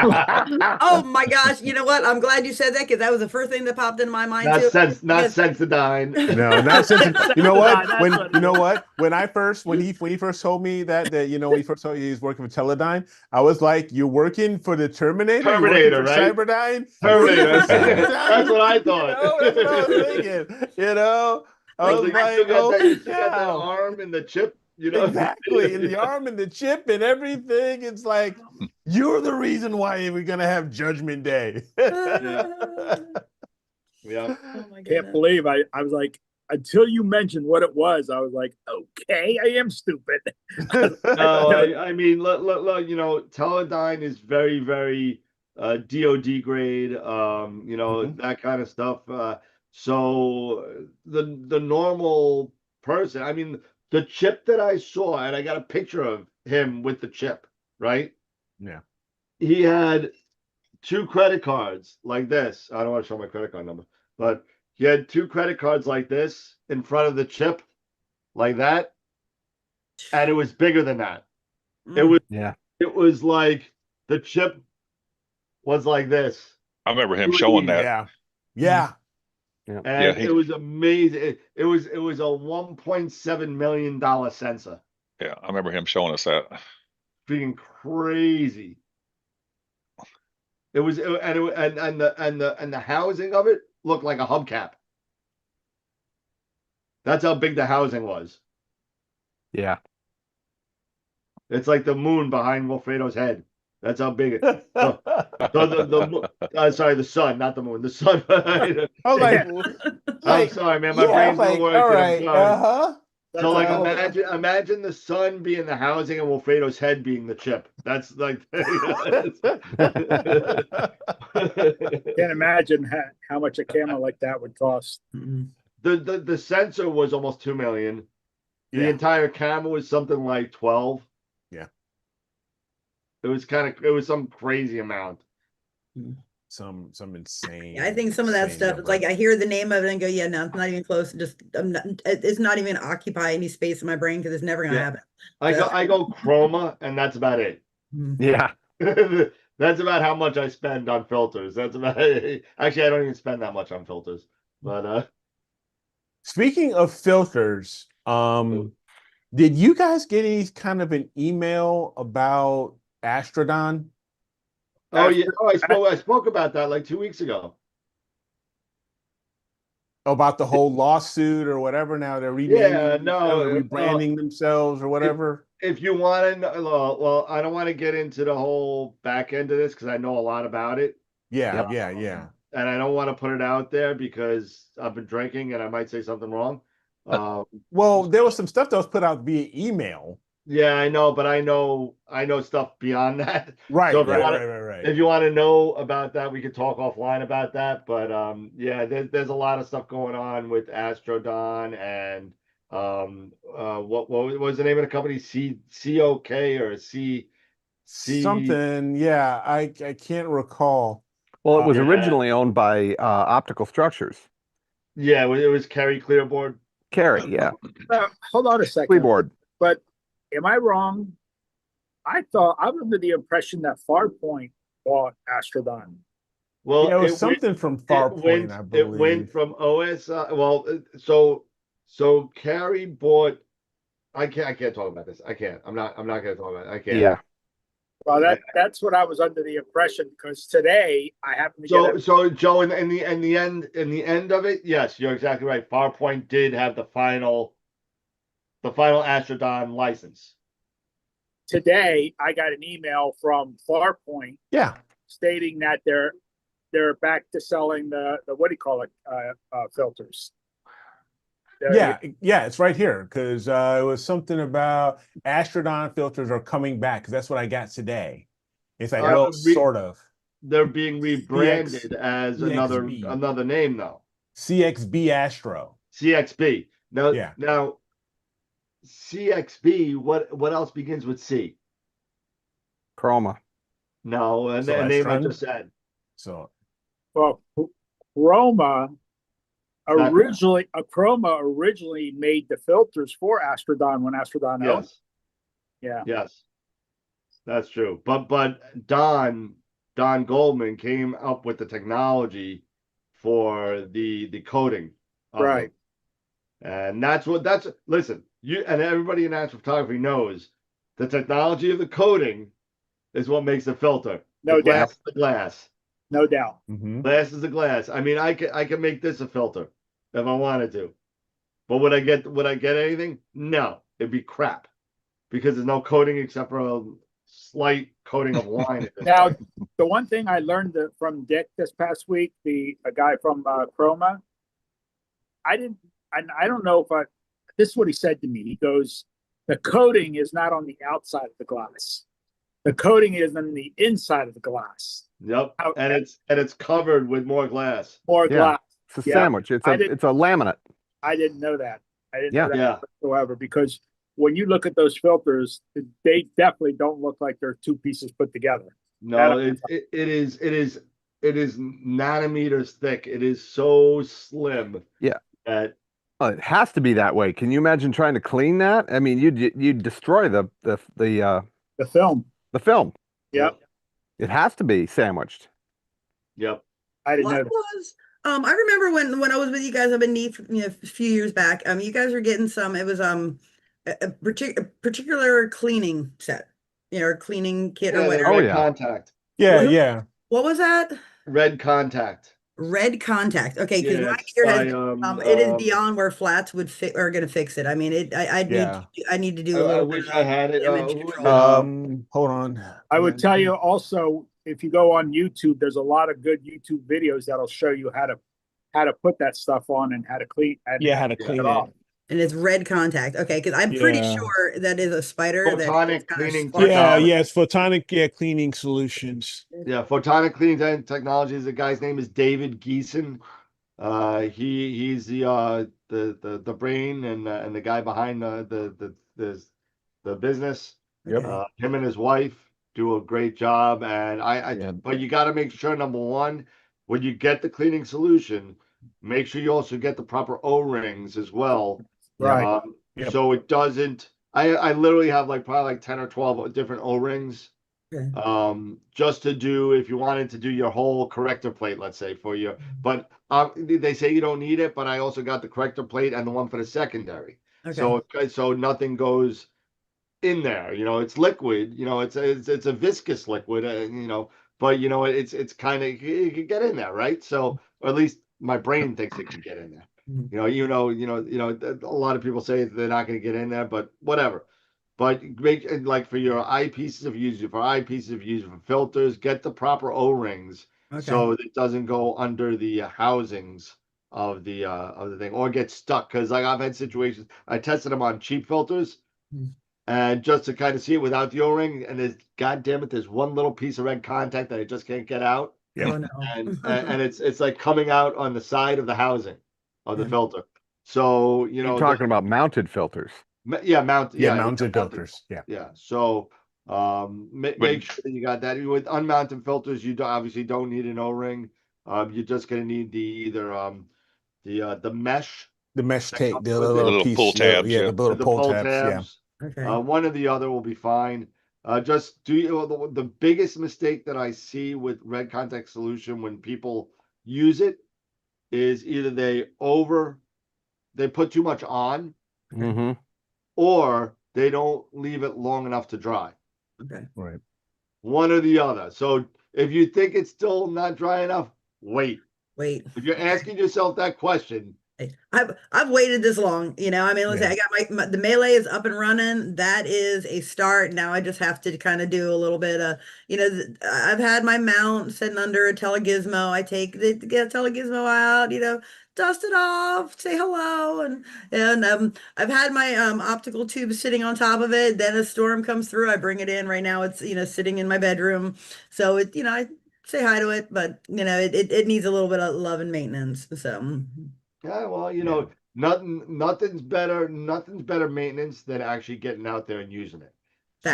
Oh my gosh! You know what? I'm glad you said that because that was the first thing that popped in my mind not too. not Because- Sensodyne. no, not since you know what That's when what it you know is. what when he first told me that when he first told me he was working for Teledyne, I was like, "You're working for the Terminator, you're working Terminator, for right? Cyberdyne, Terminator. Cyberdyne?" That's what I thought. That's what I was thinking. I was You like, still got that, "Holy you still got that cow!" arm and the chip, Exactly, and the arm and the chip and everything. It's like you're the reason why we're gonna have Judgment Day. Yeah. Oh my Can't goodness. believe I was like, until you mentioned what it was, I was like, okay, I am stupid. No, I mean, Teledyne is very, very DoD grade, that kind of stuff. So the normal person, I mean, the chip that I saw, and I got a picture of him with the chip, right? Yeah. He had 2 credit cards like this. I don't want to show my credit card number, but he had 2 credit cards like this in front of the chip, like that, and it was bigger than that. Yeah. It was like the chip was like this, I remember him showing that. Yeah. and Yeah, it was amazing. It was a $1.7 million sensor. Yeah, I remember him showing us that. Freaking crazy. It was, and the housing of it looked like a hubcap. That's how big the housing was. Yeah. It's like the moon behind Wilfredo's head. That's how big it. So the sun, not the moon. The sun. I was I'm like, sorry, man. My yeah, brain's like, not working. all I'm right, sorry. So like That's imagine the sun being the housing and Wilfredo's head being the chip. That's like Can't imagine how much a camera like that would cost. the sensor was almost 2 million. The Yeah. entire camera was something like 12. Yeah. It was some crazy amount. some insane. Yeah, I think some of that insane stuff, number. it's like I hear the name of it and go, yeah, no, it's not even close. It's not even occupy any space in my brain because it's never gonna Yeah. happen. I go chroma, and that's about it. Yeah. That's about how much I spend on filters. That's about it. Actually, I don't even spend that much on filters. But Speaking of filters, did you guys get any kind of an email about Astrodon? oh yeah, I spoke about that like 2 weeks ago. About the whole lawsuit or whatever? Now they're rebranding themselves or whatever. If you want to know, well, I don't want to get into the whole back end of this because I know a lot about it. Yeah, Yep. yeah. And I don't want to put it out there because I've been drinking and I might say something wrong. Well, there was some stuff that was put out via email. Yeah, I know, but I know stuff beyond that. Right, So if right. If you want to know about that, we could talk offline about that. But yeah, there's a lot of stuff going on with Astrodon and what was the name of the company? COK or C Something, yeah. I can't recall. Well, it was Yeah. originally owned by Optical Structures. Yeah, it was Kerry Clearboard. Carry, yeah. Hold on a second. Freeboard. But am I wrong? I thought I'm under the impression that Farpoint bought Astrodon. Well, Yeah, it was something from Farpoint, I believe. It went from OSI. Well, so Carrie bought. I can't talk about this. I can't. I'm not going to talk about it. I can't. Yeah. Well, that's what I was under the impression because today I happen to get. So Joe, in the end of it, yes, you're exactly right. Farpoint did have the final Astrodon license. today I got an email from Farpoint Yeah. stating that they're back to selling the what do you call it, filters. Yeah, it's right here because it was something about Astrodon filters are coming back because that's what I got today. It's like, well, sort of. They're being rebranded as CXB. another name though. CXB Astro. CXB. Now, Yeah. now CXB. What else begins with C? Chroma. No, and So the name I Astron? just said. So Well, Chroma Not- originally made the filters for Astrodon when Astrodon owned. Yes. Yeah. Yes. That's true. But Don Goldman came up with the technology for the coating of Right. them. And listen, you and everybody in astrophotography knows the technology of the coating is what makes the filter. No The glass doubt. is the glass. No doubt. mhm. Glass is the glass. I mean, I can make this a filter if I wanted to. But would I get anything? No, it'd be crap. Because there's no coating except for a slight coating of wine at this Now, point. the one thing I learned from Dick this past week, a guy from Chroma, I don't know if this is what he said to me. He goes, the coating is not on the outside of the glass. The coating is on the inside of the glass. Yep. And it's covered with more glass. More Yeah. glass. It's a Yeah. sandwich. It's I a didn't- it's a laminate. I didn't know that. I didn't Yeah. know that Yeah. whatsoever, because when you look at those filters, they definitely don't look like they're two pieces put together. No, it is nanometers thick. It is so slim. Yeah. That Well, it has to be that way. Can you imagine trying to clean that? I mean, you'd destroy the The film. film. Yep. It has to be sandwiched. yep. I didn't know What that. was I remember when I was with you guys up in Neath, a few years back. You guys were getting some. It was a particular cleaning set, or cleaning kit or Yeah, the whatever. Oh, red yeah. contact. Yeah, What? yeah. What was that? Red contact. Red contact. Okay, because Yeah, my it's gear by, has it is beyond where flats are going to fix it. I mean, Yeah. I need to do a I little wish bit I of had it. image Who was control. it? Hold on. I would tell you also, if you go on YouTube, there's a lot of good YouTube videos that'll show you how to put that stuff on and how to clean. And Yeah, how to clean it. off. And it's red contact. Okay, because I'm pretty Yeah. sure that is a spider Photonic that kinda cleaning sparks Yeah, technology. yeah, it's photonic cleaning solutions. Yeah, photonic cleaning technologies. The guy's name is David Geeson. He's the brain and the guy behind the business. Yep. Okay. Him and his wife do a great job, and Yeah. but you got to make sure, number one, when you get the cleaning solution, make sure you also get the proper O-rings as well. Right. Yep. So it doesn't. I literally have probably 10 or 12 different O-rings. Okay. Just to do, if you wanted to do your whole corrector plate, let's say for you, but they say you don't need it, but I also got the corrector plate and the one for the secondary. Okay. So nothing goes in there, it's liquid, it's a viscous liquid, but it's kind of, it can get in there, right? So, or at least my brain thinks it can get in there. Mhm. A lot of people say they're not going to get in there, but whatever. But make for your eyepieces of use, for filters, get the proper O-rings Okay. so it doesn't go under the housings of the thing or get stuck. Because I've had situations, I tested them on cheap filters, Mhm. and just to kind of see it without the O-ring, and there's one little piece of red contact that I just can't get out, Oh no. and it's like coming out on the side of the housing of the Yeah. filter. So You're talking about mounted filters. Mounted filters. Yeah. Yeah. So make sure that you got that. With unmounted filters, you obviously don't need an O-ring. You're just gonna need the mesh, The mesh that tape, comes the with it. little Little piece, pull tabs, yeah, yeah. the little the pull pull tabs, yeah. tabs. Okay. One or the other will be fine. Just do the biggest mistake that I see with red contact solution when people use it is either they put too much on, Mm-hmm. or they don't leave it long enough to dry. Okay. Right. One or the other. So if you think it's still not dry enough, wait. Wait. If you're asking yourself that question, I've waited this long, you know. I mean, let's say Yeah. I got my the melee is up and running. That is a start. Now I just have to kind of do a little bit of, you know, I've had my mount sitting under a telegizmo. I get a telegizmo out, you know, dust it off, say hello, and I've had my optical tube sitting on top of it. Then a storm comes through, I bring it in. Right now it's, you know, sitting in my bedroom. So it, you know, I say hi to it, but you know, it needs a little bit of love and maintenance. So Yeah, well, you Yeah. know, nothing's better maintenance than actually getting out there and using it. So,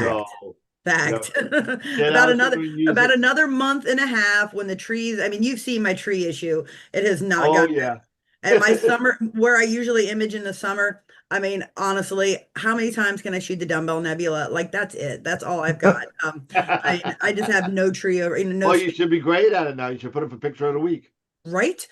fact. you know, Fact. get About out there another and use about it. another month and a half when the trees, I mean, you've seen my tree issue. It has not Oh gotten yeah. and my summer where I usually image in the summer, I mean, honestly, how many times can I shoot the dumbbell nebula? Like that's it. That's all I've got. I just have no tree over, you know, no Well, you should be great at it now. You should put up a picture of the week. right?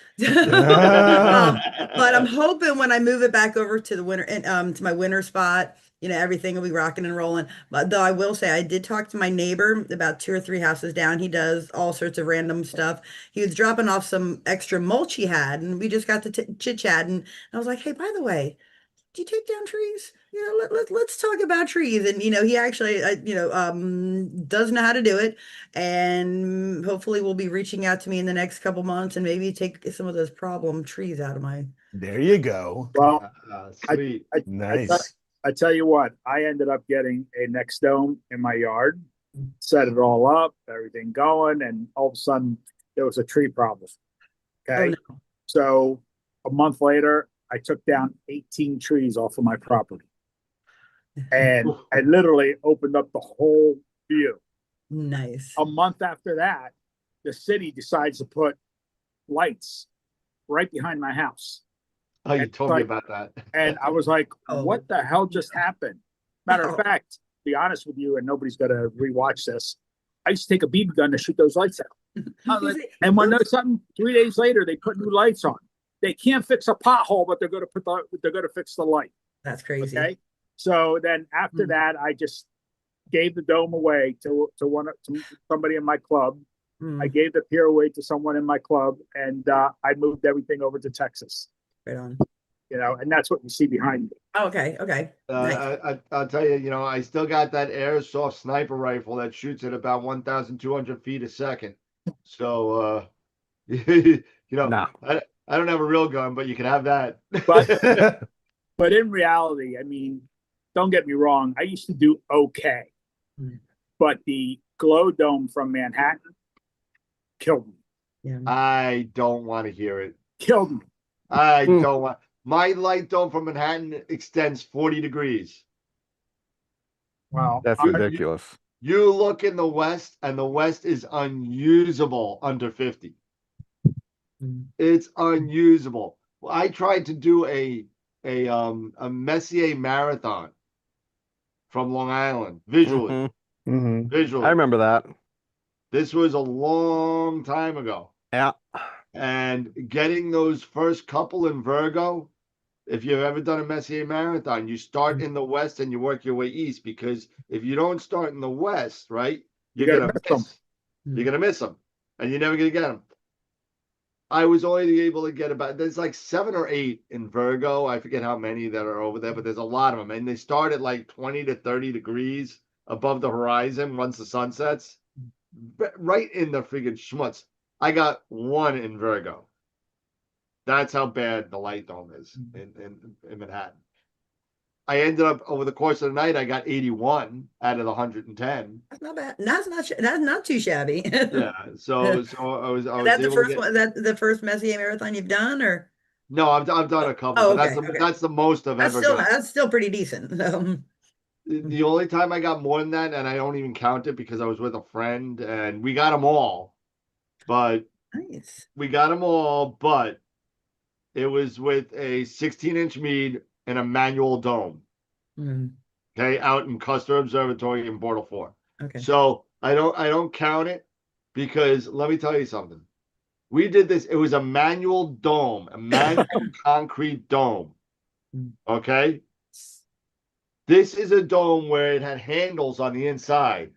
Ah. But I'm hoping when I move it back over to the winter and to my winter spot, you know, everything will be rocking and rolling. But though I will say I did talk to my neighbor about 2 or 3 houses down. He does all sorts of random stuff. He was dropping off some extra mulch he had, and we just got to chit chatting. And I was like, hey, by the way, do you take down trees? You know, let's talk about trees. And, you know, he actually, you know, does know how to do it. And hopefully will be reaching out to me in the next couple months and maybe take some of those problem trees out of my. There you go. Well, I, Sweet. Nice. I tell you what, I ended up getting a next dome in my yard, set it all up, everything going, and all of a sudden there was a tree problem. Oh, Okay. no. So a month later, I took down 18 trees off of my property. And I literally opened up the whole view. Nice. A month after that, the city decides to put lights right behind my house. Oh, you And told me like- about that. And I was like, Oh. what the hell just happened? Matter of Oh. fact, to be honest with you, and nobody's gonna rewatch this, I used to take a BB gun to shoot those lights out. I was like, and when there's something 3 days later, they put new lights on. They can't fix a pothole, but they're gonna fix the light. That's crazy. Okay. So then after Mm. that, I just gave the dome away to somebody in my club. Mm, I gave the pier away to someone in my club, and I moved everything over to Texas. right on. You know, and that's what you see behind me. Oh, okay. Okay. Nice. I'll tell you, you know, I still got that airsoft sniper rifle that shoots at about 1,200 feet a second. So, you know, Nah. I don't have a real gun, but you can have that. But in reality, I mean, don't get me wrong, I used to do okay. Mm. But the glow dome from Manhattan killed me. Yeah. I don't want to hear it. Killed me. I don't want. My light dome from Manhattan extends 40 degrees. Wow. That's You- ridiculous. You look in the West, and the West is unusable under 50. Mm. It's unusable. I tried to do a Messier marathon from Long Island visually. Mhm. Mhm. Visually. I remember that. This was a long time ago. Yeah. And getting those first couple in Virgo, if you've ever done a Messier marathon, you start in the West and you work your way east, because if you don't start in the West, right, You you're gotta gonna miss 'em. miss. You're gonna miss them, and you're never gonna get them. I was only able to get about, there's like 7 or 8 in Virgo. I forget how many that are over there, but there's a lot of them, and they start at like 20 to 30 degrees above the horizon once the sun sets, right in the friggin' schmutz. I got 1 in Virgo. That's how bad the light dome is in Manhattan. I ended up, over the course of the night, I got 81 out of the 110. That's not bad. That's not too shabby. Yeah. So I was That's the able to first get. one. That the first Messier marathon you've done, or No, I've done a couple, Oh, but okay. that's the most I've ever got. that's still pretty decent. The only time I got more than that, and I don't even count it because I was with a friend and we got them all, but Nice. it was with a 16-inch Meade and a manual dome. Mm, Okay, out in Custer Observatory in Bortle 4. okay. So I don't count it, because let me tell you something. We did this. It was a manual dome, a manual concrete dome. Okay. This is a dome where it had handles on the inside,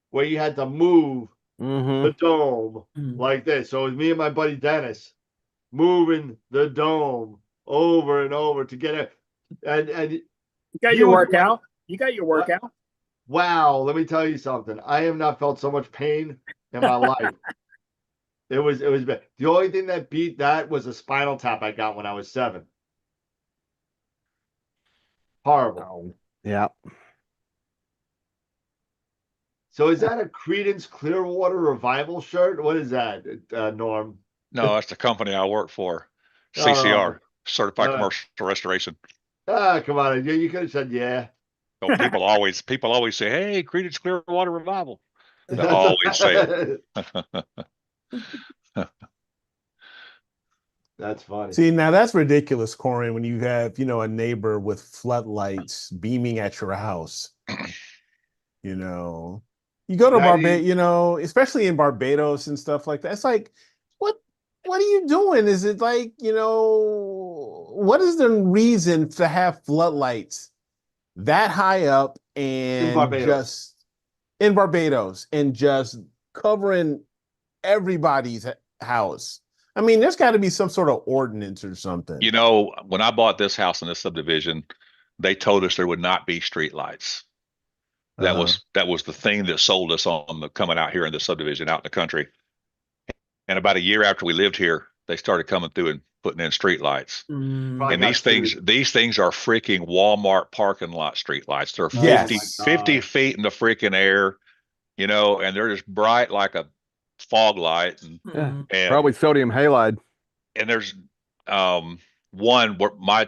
where you had to move Mm-hmm. the dome Mm. like this. So it was me and my buddy Dennis moving the dome over and over to get it. And You got He your was- workout. You got your workout. wow, let me tell you something. I have not felt so much pain in my life. It was bad. The only thing that beat that was a spinal tap I got when I was 7. Horrible. Oh, yeah. So is that a Creedence Clearwater Revival shirt? What is that, Norm? No, that's the company I work for. CCR, Certified Commercial Restoration. Come on. You could have said yeah. Oh, people always say, "Hey, Creedence Clearwater Revival." They always say it. That's funny. See, now that's ridiculous, Corin, when you have, a neighbor with floodlights beaming at your house. You go to Barbados, especially in Barbados and stuff like that. It's like, what are you doing? Is it like, what is the reason to have floodlights that high up and just in Barbados and just covering everybody's house? I mean, there's got to be some sort of ordinance or something. When I bought this house in this subdivision, they told us there would not be street lights. That was the thing that sold us on the coming out here in the subdivision out in the country. And about a year after we lived here, they started coming through and putting in street lights. And these things are freaking Walmart parking lot street lights. They're 50 feet in the freaking air, and they're just bright like a fog light. And Probably sodium halide. And there's one where my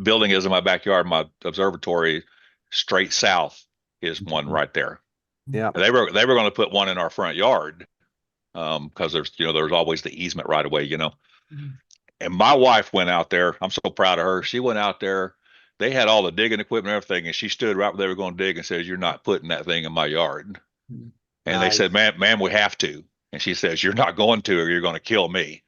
building is in my backyard, my observatory straight south is one right there. Yeah. And they were going to put one in our front yard because there's always the easement right away, And my wife went out there. I'm so proud of her. She went out there. They had all the digging equipment and everything, and she stood right where they were going to dig and says, "You're not putting that thing in my yard." And they said, ma'am, we have to. And she says, "You're not going to, or you're going to kill me."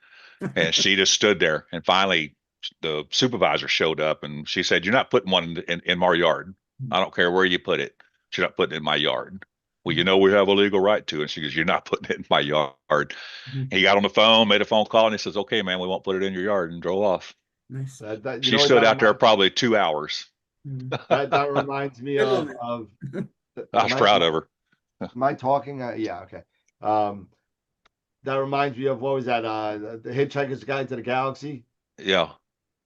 And she just stood there. And finally, the supervisor showed up, and she said, "You're not putting one in my yard. I don't care where you put it. You're not putting it in my yard." "Well, we have a legal right to." And she goes, "You're not putting it in my yard." He got on the phone, made a phone call, and he says, "Okay, man, we won't put it in your yard," and drove off. Nice. She stood out there probably 2 hours. That reminds me of I was proud of her. Am I talking? Yeah, okay. That reminds me of, what was that? The Hitchhiker's Guide to the Galaxy, Yeah.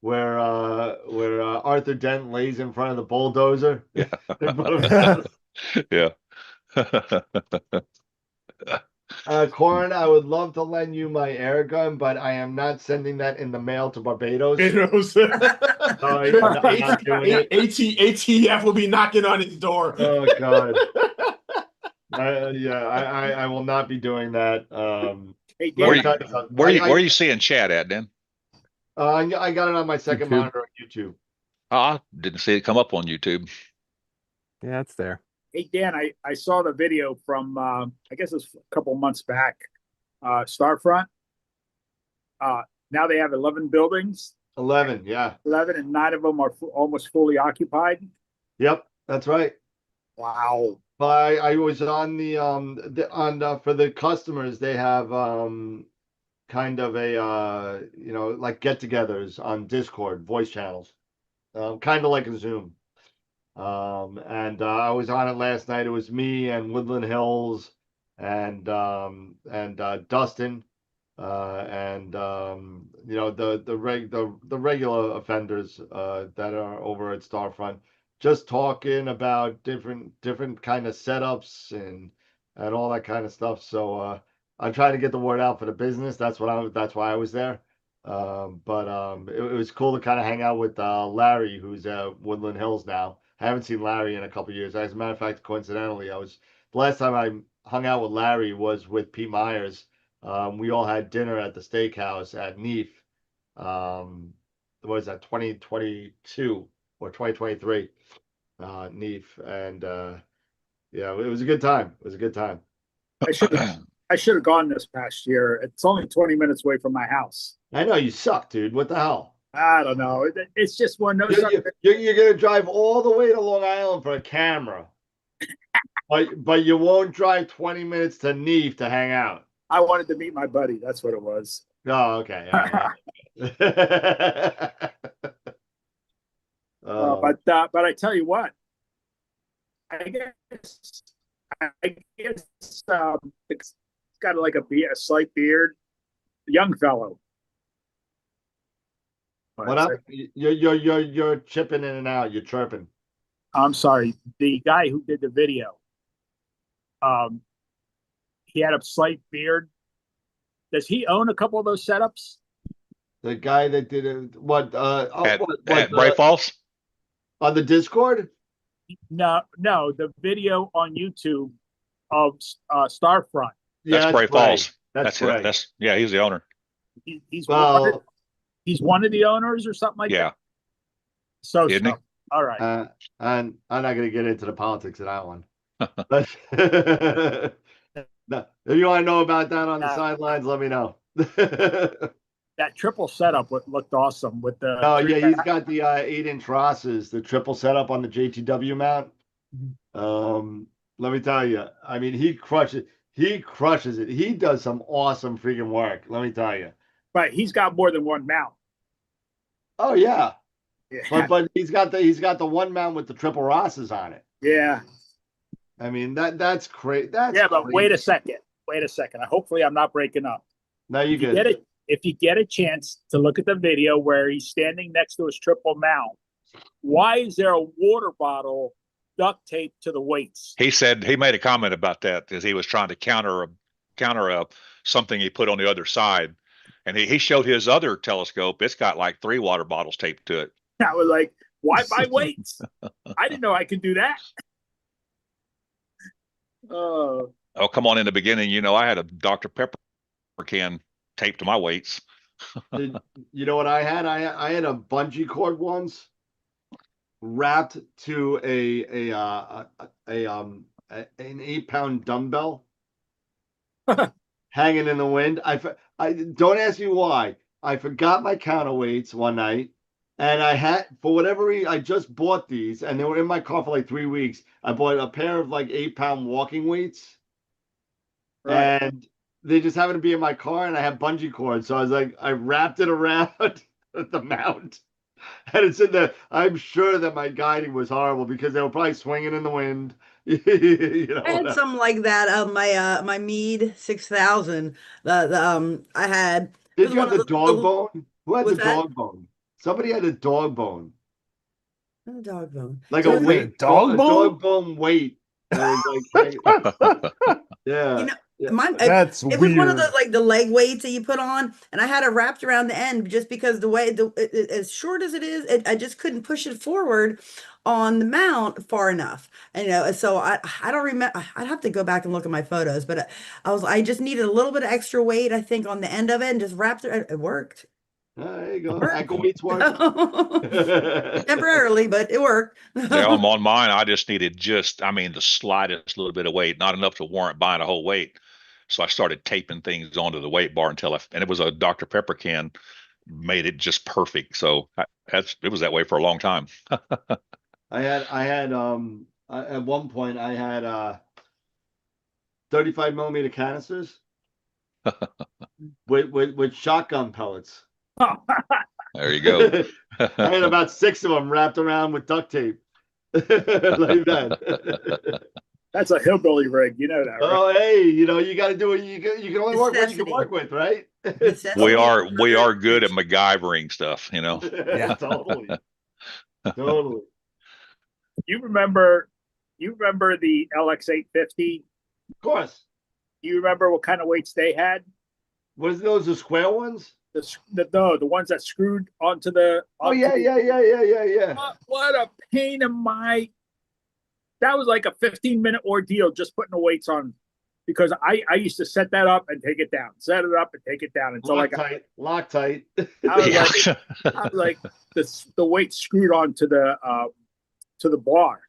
where Arthur Dent lays in front of the bulldozer. Yeah. Yeah. Corin, I would love to lend you my air gun, but I am not sending that in the mail to Barbados. Sorry, I'm not doing it. ATF will be knocking on his door. Oh God. I will not be doing that. Hey, Where Dan, are you seeing Chad at, then? I got it on my second YouTube. monitor on YouTube. I didn't see it come up on YouTube. Yeah, it's there. hey, Dan, I saw the video from, I guess it was a couple months back, Starfront. Now they have 11 buildings, 11, yeah. 11, and 9 of them are almost fully occupied. Yep, that's right. Wow. But I was on for the customers, they have kind of a like get-togethers on Discord, voice channels, kind of like a Zoom. And I was on it last night. It was me and Woodland Hills and Dustin, and the regular offenders that are over at Starfront, just talking about different kind of setups and all that kind of stuff. So I'm trying to get the word out for the business. That's why I was there. But it was cool to kind of hang out with Larry, who's at Woodland Hills now. I haven't seen Larry in a couple of years. As a matter of fact, coincidentally, the last time I hung out with Larry was with Pete Meyers. We all had dinner at the steakhouse at Neef. What was that, 2022 or 2023? Neef, and yeah, it was a good time. It was a good time. I should have gone this past year. It's only 20 minutes away from my house. I know you suck, dude. What the hell? I don't know. It's just one of those. You're gonna drive all the way to Long Island for a camera, but you won't drive 20 minutes to Neef to hang out. I wanted to meet my buddy. That's what it was. Oh, okay. All right. But I tell you what, I guess it's got like a slight beard, young fellow. What up? You're chipping in and out. You're chirping. I'm sorry, the guy who did the video. He had a slight beard. Does he own a couple of those setups? The guy that did it, At Bray Falls? On the Discord? No, the video on YouTube of Starfront. Yeah, That's Bray Falls. That's it. Bray. Yeah, he's the owner. He's Well, he's one of the owners or something like Yeah. that. So Isn't he? all right. I'm not going to get into the politics of that one. But no, if you want to know about that on the sidelines, let me know. That triple setup looked awesome with the. Oh yeah, he's got the 8-inch Rosses, the triple setup on the JTW mount. Let me tell you, I mean, he crushes it. He does some awesome freaking work. Let me tell you. But he's got more than one mount. Oh yeah, Yeah. but he's got the one mount with the triple Rosses on it. Yeah. I mean that's great. But wait a second. Hopefully, I'm not breaking up. No, you good. If you get a chance to look at the video where he's standing next to his triple mount, why is there a water bottle duct taped to the weights? He said he made a comment about that because he was trying to counter something he put on the other side, and he showed his other telescope. It's got like 3 water bottles taped to it. I was like, why buy weights? I didn't know I could do that. Oh, come on! In the beginning, I had a Dr. Pepper can taped to my weights. You know what I had? I had a bungee cord once wrapped to an 8-pound dumbbell hanging in the wind. I don't ask me why. I forgot my counterweights one night, and I had, for whatever reason, I just bought these, and they were in my car for like 3 weeks. I bought a pair of like 8-pound walking weights, Right. and they just happened to be in my car, and I had bungee cords. So I was like, I wrapped it around the mount, and it's in there. I'm sure that my guiding was horrible because they were probably swinging in the wind. I had something like that on my Mead 6000. I had. Did you have the dog little, bone? Who had the dog bone? Somebody had a dog bone. a dog bone. Like So a weight, dog a bone? dog bone weight. That was like, yeah. That's it weird. was one of those like the leg weights that you put on, and I had it wrapped around the end just because the way as short as it is, I just couldn't push it forward on the mount far enough. And so I don't remember. I'd have to go back and look at my photos, but I just needed a little bit of extra weight, I think, on the end of it, and just wrapped it. It worked. There you go. Ankle weights work. Temporarily, but it worked. Yeah, I'm on mine. I just needed the slightest little bit of weight, not enough to warrant buying a whole weight. So I started taping things onto the weight bar and it was a Dr. Pepper can, made it just perfect. So it was that way for a long time. I had at one point I had 35 millimeter canisters with shotgun pellets. There you go. I had about 6 of them wrapped around with duct tape. Like that. That's a hillbilly rig, you know that, right? Oh, hey, you got to do it. You can only work what you can work with, right? We are good at MacGyvering stuff, Yeah, totally. Totally. You remember the LX850? Of course. You remember what kind of weights they had? Was those the square ones? The ones that screwed onto the. Oh yeah. What a pain in my. That was like a 15-minute ordeal just putting the weights on, because I used to set that up and take it down, set it up and take it down until Loctite. I was like the weight screwed onto the bar,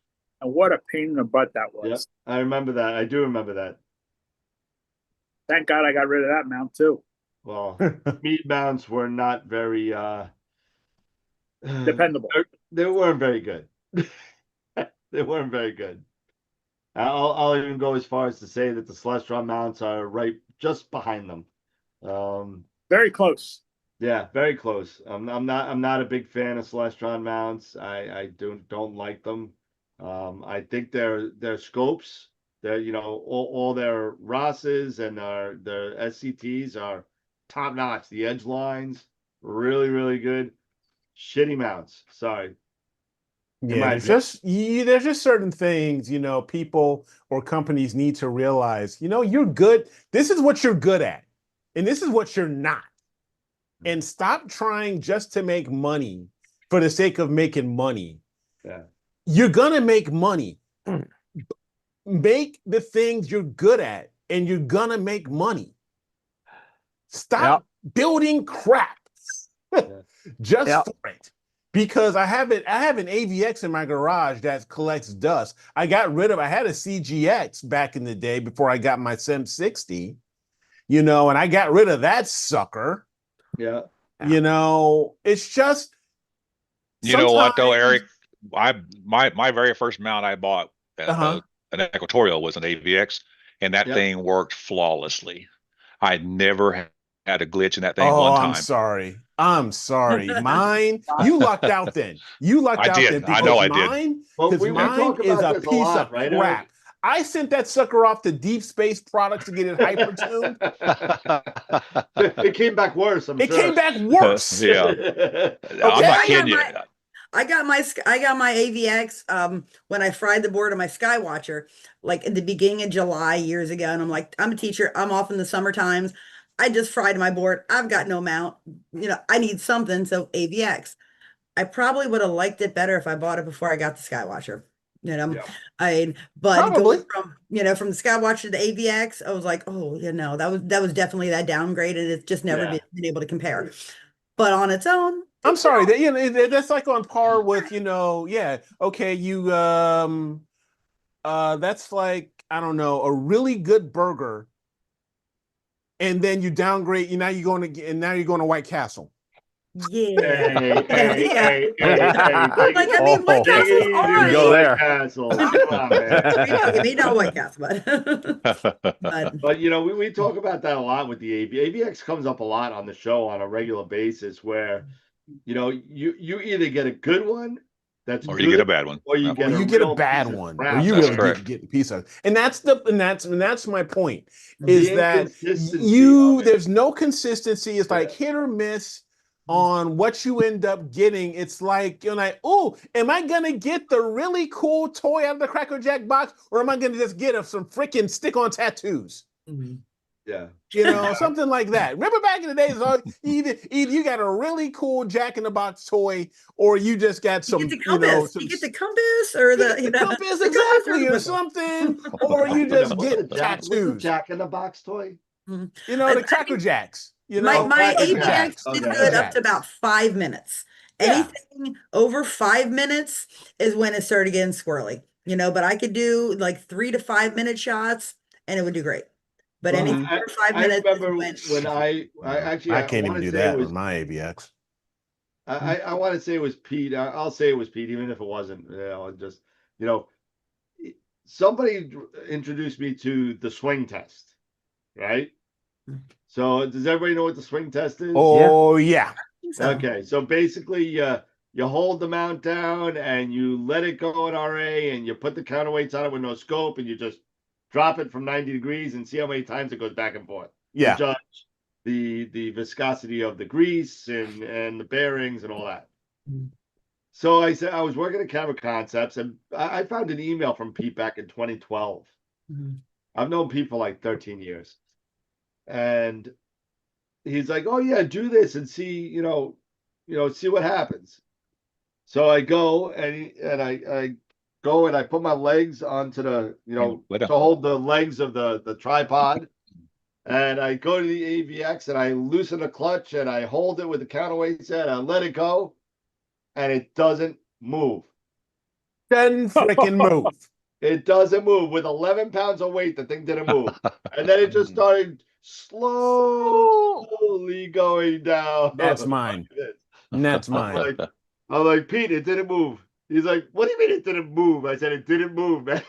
and what a pain in the butt that was. Yep, I remember that. I do remember that. Thank God I got rid of that mount too. Well, meat mounts were not very dependable. They weren't very good. They weren't very good. I'll even go as far as to say that the Celestron mounts are right just behind them. Very close. Yeah, very close. I'm not a big fan of Celestron mounts. I don't like them. I think their scopes, their all their Rosses and their SCTs are top notch. The edge lines really good. Shitty mounts. Sorry. In Yeah, my there's just certain things, people or companies need to realize, you're good. This is what you're good at, and this is what you're not. And stop trying just to make money for the sake of making money. Yeah. You're gonna make money. Make the things you're good at, and you're gonna make money. Stop building crap just for it. Because I have an AVX in my garage that collects dust. I had a CGX back in the day before I got my Sim 60, and I got rid of that sucker. Yeah. It's just you know what though, Eric? My very first mount I bought an Equatorial was an AVX, and that thing worked flawlessly. I never had a glitch in that thing one time. I'm sorry. Mine, you lucked out then. You lucked out then. I know I did. Because mine is a piece of crap. I sent that sucker off to Deep Space Products to get it hyper-tuned. It came back worse. It came back worse. Yeah. I'm not kidding you. I got my AVX when I fried the board of my Skywatcher, like at the beginning of July years ago. And I'm like, I'm a teacher. I'm off in the summer times. I just fried my board. I've got no mount. I need something. So AVX. I probably would have liked it better if I bought it before I got the Skywatcher. But probably. going from from the Skywatcher to the AVX, I was like, oh, that was definitely that downgrade, and it's just never been able to compare. But on its own, I'm sorry, that's like on par with, okay, you that's like, I don't know, a really good burger, and then you downgrade, now you're going to White Castle. Yeah. Hey, like, I mean, White Castle's all right. Go there. Castle. Come on, man. Maybe not White Castle, but we talk about that a lot with the AVX comes up a lot on the show on a regular basis, where you either get a good one or you get a bad one, or you get a bad one, or you really get a piece of it. And that's my point, is that there's no consistency. It's like hit or miss on what you end up getting. It's like, you're like, oh, am I gonna get the really cool toy out of the Cracker Jack box, or am I gonna just get some freaking stick-on tattoos? Yeah. Something like that. Remember back in the days, either you got a really cool Jack in the Box toy, or you just got some, you get the compass or the compass, exactly, or something, or you just get tattoos. Jack in the Box toy. The Cracker Jacks. My AVX did good up to about 5 minutes. Anything over 5 minutes is when it started getting squirrely. But I could do like 3 to 5 minute shots, and it would do great. But anything over 5 minutes. I remember when I can't even do that with my AVX. I want to say it was Pete. I'll say it was Pete, even if it wasn't. Somebody introduced me to the swing test, right? So does everybody know what the swing test is? Oh yeah. So. Okay, so basically, you hold the mount down and you let it go in RA, and you put the counterweights on it with no scope, and you just drop it from 90 degrees and see how many times it goes back and forth. Yeah. To judge the viscosity of the grease and the bearings and all that. So I said I was working at Camera Concepts, and I found an email from Pete back in 2012. I've known Pete for like 13 years. And he's like, oh yeah, do this and see, see what happens. So I go and I go and I put my legs onto the, to hold the legs of the tripod. And I go to the AVX and I loosen the clutch and I hold it with the counterweights and I let it go. And it doesn't move. Doesn't freaking move. It doesn't move. With 11 pounds of weight, the thing didn't move. And then it just started slowly going down. That's mine. That's mine. I'm like, Pete, it didn't move. He's like, what do you mean it didn't move? I said, it didn't move, man.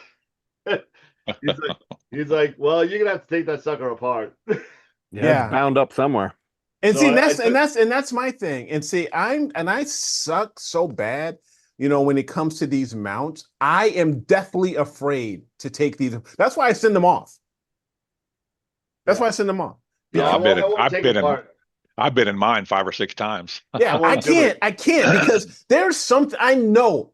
He's like, well, you're gonna have to take that sucker apart. Yeah, it's bound up somewhere. And So see, I that's my thing. And see, I suck so bad, when it comes to these mounts. I am deathly afraid to take these. That's why I send them off. That's Yeah. why I send them off. No, I won't take it apart. I've been in mine 5 or 6 times. Yeah, I won't do it. can't because there's something I know.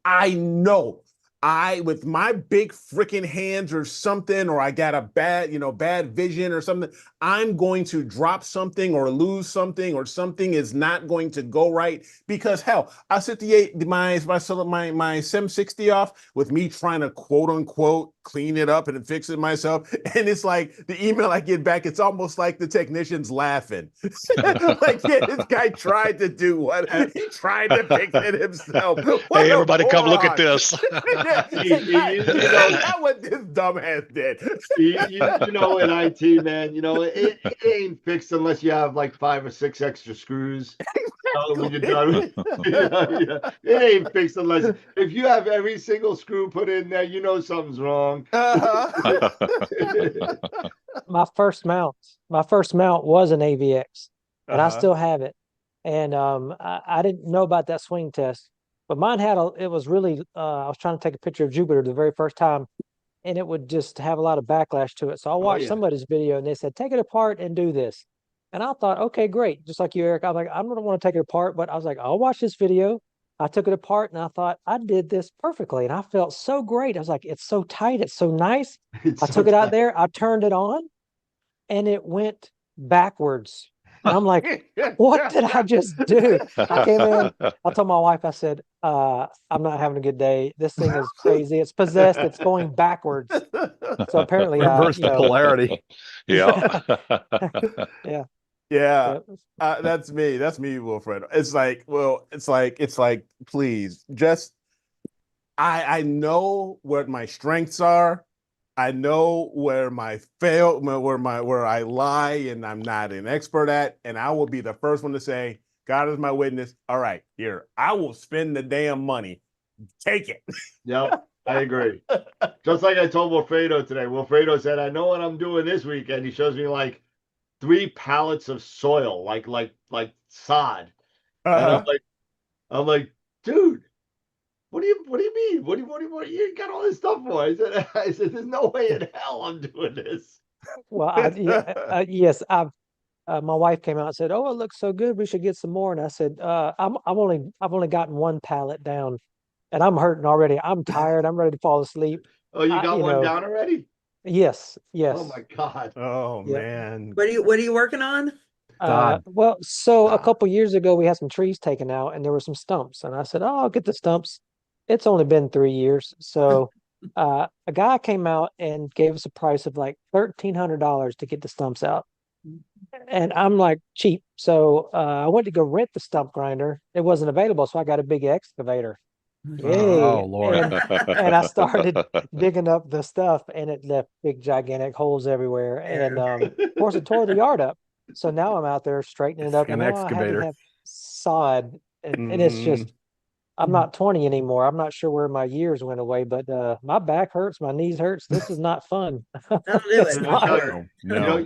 With my big freaking hands or something, or I got a bad vision or something, I'm going to drop something or lose something, or something is not going to go right. Because hell, I set my 760 off with me trying to quote unquote clean it up and fix it myself. And it's like the email I get back, it's almost like the technician's laughing. Like, yeah, this guy tried to do what he tried to fix it himself. What Hey, a everybody, come look at moron. this. Not what this dumbass did. In IT, man, it ain't fixed unless you have like 5 or 6 extra screws. When you're done, it ain't fixed unless if you have every single screw put in there, something's wrong. My first mount was an AVX, and I Uh-huh. still have it. And I didn't know about that swing test, but mine it was really, I was trying to take a picture of Jupiter the very first time, and it would just have a lot of backlash to it. So I watched yeah. somebody's video and they said, take it apart and do this. And I thought, okay, great. Just like you, Eric, I'm like, I don't want to take it apart, but I was like, I'll watch this video. I took it apart and I thought I did this perfectly. And I felt so great. I was like, it's so tight. It's so nice. I took it out there. I turned it on and it went backwards. And I'm like, what did I just do? I came in, I told my wife, I said, I'm not having a good day. This thing is crazy. It's possessed. It's going backwards. So apparently, Reverse the polarity. Yeah. Yeah. Yeah. That's me. That's me, Wilfred. It's like, please, just I know what my strengths are. I know where where I lie and I'm not an expert at, and I will be the first one to say, God is my witness. All right, here, I will spend the damn money. Take it. Yep, I agree. Just like I told Wilfredo today. Wilfredo said, I know what I'm doing this weekend. He shows me like 3 pallets of soil, like sod. Uh-huh. And I'm like, dude, what do you mean? What do you got all this stuff for? I said, there's no way in hell I'm doing this. Well, yes, my wife came out and said, "Oh, it looks so good. We should get some more." And I said, I've only gotten 1 pallet down, and I'm hurting already. I'm tired. I'm ready to fall asleep. Oh, you got one down already? Yes. Oh my God. Oh Yep. man. What are you working on? Well, so a couple years ago, we had some trees taken out, and there were some stumps. And I said, "Oh, I'll get the stumps." It's only been 3 years, so a guy came out and gave us a price of like $1,300 to get the stumps out. And I'm like, cheap. So I went to go rent the stump grinder. It wasn't available, so I got a big excavator. Yay. Oh, Lord. And I started digging up the stuff, and it left big, gigantic holes everywhere. And of course, it tore the yard up. So now I'm out there straightening it up. An And now I had excavator. to have sod. And it's just, I'm not 20 anymore. I'm not sure where my years went away, but my back hurts, my knees hurts. This is not fun. That'll do It's it. not.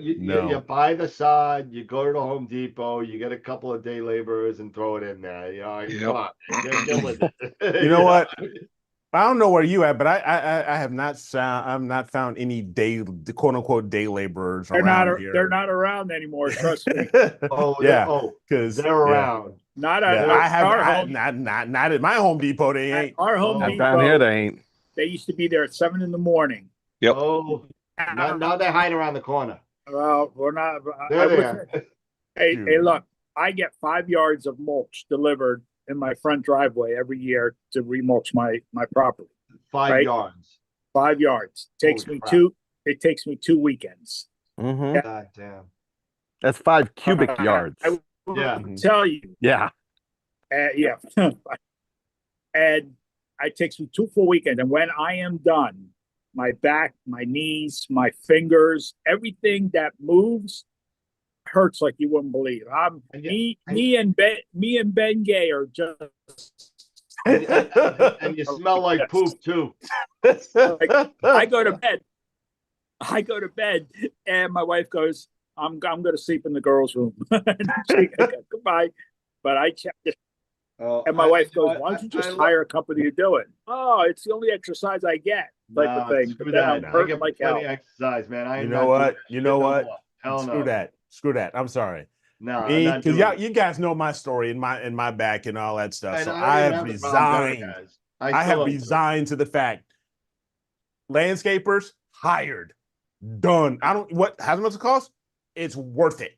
You buy the sod, you go to the Home Depot, you get a couple of day laborers and throw it in there. Come on, get with it. You know what? I don't know where you at, but I have not found any quote unquote day laborers They're around here. they're not around anymore. Trust me. Because they're around. Not I at have our home. not at my Home Depot. They At ain't. our Home And Depot. down here, they ain't. They used to be there at 7 in the morning. Yep. Oh, now they hide around the corner. Well, we're not. There they are. Hey, look! I get 5 yards of mulch delivered in my front driveway every year to remulch my property. 5 Right? yards. 5 yards takes Holy me crap. 2. It takes me 2 weekends. Mm-hmm. God damn. That's 5 cubic yards. I Yeah. tell you, Yeah. yeah. And it takes me 2 full weekends. And when I am done, my back, my knees, my fingers, everything that moves hurts like you wouldn't believe. Me and Ben Gay are just And you smell like poop too. I go to bed and my wife goes, I'm going to sleep in the girls' room. Goodbye. But I checked it. Oh, And my wife goes, why I- don't you just I- hire a company to do it? Oh, it's the only exercise I get, type of Nah, thing. screw But then I'm that. I hurting get like plenty hell. exercise, man. I You am know not doing what? that You shit know no what? more. Hell Screw no. that. Screw that. I'm sorry. No, I'm Me, not because doing y'all, it. you guys know my story and my back and all that stuff. And So I don't I even have have the problems Eric resigned. has. I still have don't do it. resigned to the fact landscapers hired, done. I don't what how much it cost? It's worth it.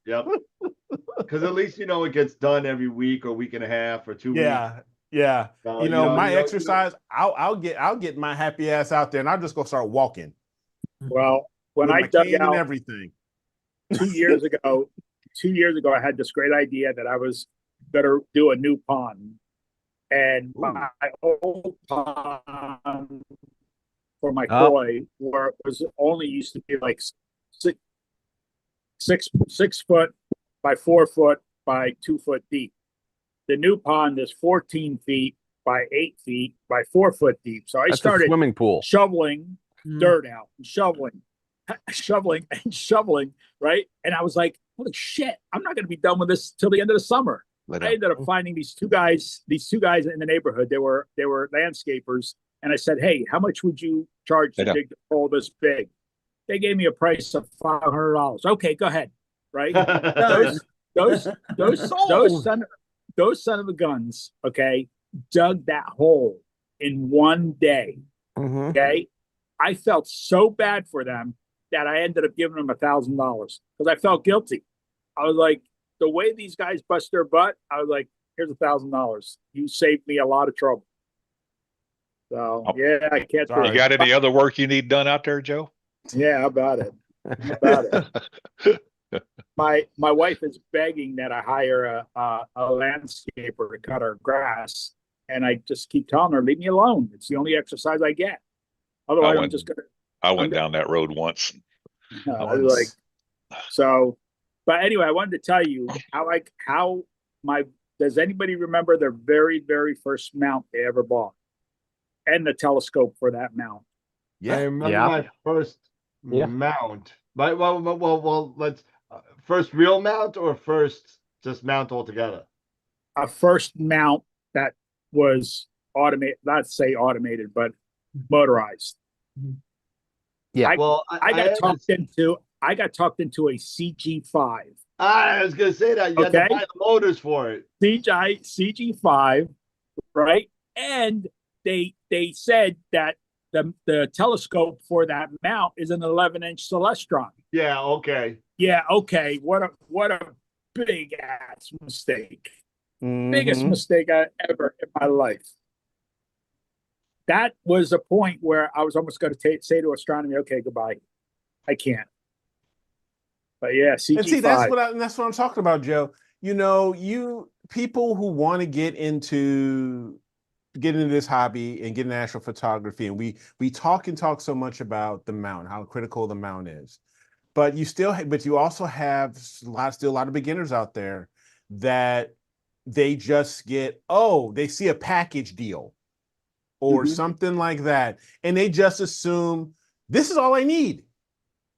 Yep. Because at least you know it gets done every week or week and a half or 2 weeks. Yeah, yeah. So, You know, my you know- exercise, I'll get my happy ass out there and I'll just go start walking Well, when with I my dug cane and out everything. 2 years ago, 2 years ago, I had this great idea that I was going to do a new pond. And my old pond for my koi was only used to be like 6 foot by 4 foot by 2 foot deep. The new pond is 14 feet by 8 feet by 4 foot deep. So I That's a started swimming pool. shoveling Mm. dirt out, and shoveling, and shoveling, right? And I was like, holy shit, I'm not going to be done with this till the end of the summer. I ended up finding these two guys in the neighborhood. They were landscapers. And I said, hey, how much would you charge to dig the hole this big? They gave me a price of $500. Okay, go ahead. Right? those son of a guns, okay, dug that hole in one day. Mhm. Okay. I felt so bad for them that I ended up giving them $1,000 because I felt guilty. I was like, the way these guys bust their butt, I was like, here's $1,000. You saved me a lot of trouble. So yeah, I can't. You got any other work you need done out there, Joe? Yeah, how about it? How about it? My wife is begging that I hire a landscaper to cut our grass, and I just keep telling her, leave me alone. It's the only exercise I get. Otherwise, I'm just gonna. I went down that road once. Like so. But anyway, I wanted to tell you how my. Does anybody remember the very, very first mount they ever bought, and the telescope for that mount? I remember my first mount. But well, let's first real mount or first just mount altogether. A first mount that was automated, not say automated, but motorized. Yeah. I got talked into a CG5. I was gonna say that you had to buy the motors for it. CG5, right? And they said that the telescope for that mount is an 11-inch Celestron. Yeah. Okay. Yeah. Okay. What a big ass mistake. Biggest mistake I ever in my life. That was a point where I was almost going to say to astronomy, okay, goodbye. I can't. But yeah, CG5. And see, that's what I'm talking about, Joe. You know, people who want to get into this hobby and get into actual photography, and we talk so much about the mount, how critical the mount is, but you also have still a lot of beginners out there that they just they see a package deal or something like that, and they just assume this is all I need.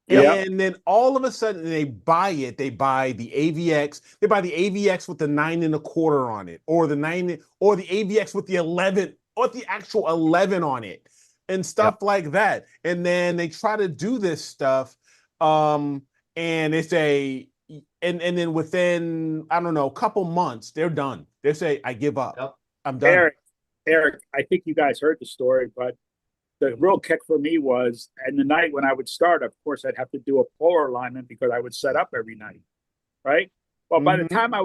And then all of a sudden they buy it. They buy the AVX. They buy the AVX with the 9 1/4 on it, or the AVX with the 11, or the actual 11 on it, and stuff like that. And then they try to do this stuff, and they say, and then within, I don't know, a couple months, they're done. They say, I give up. I'm done. Eric, I think you guys heard the story, but the real kick for me was, and the night when I would start, of course, I'd have to do a polar alignment because I would set up every night, right? Well, by the time I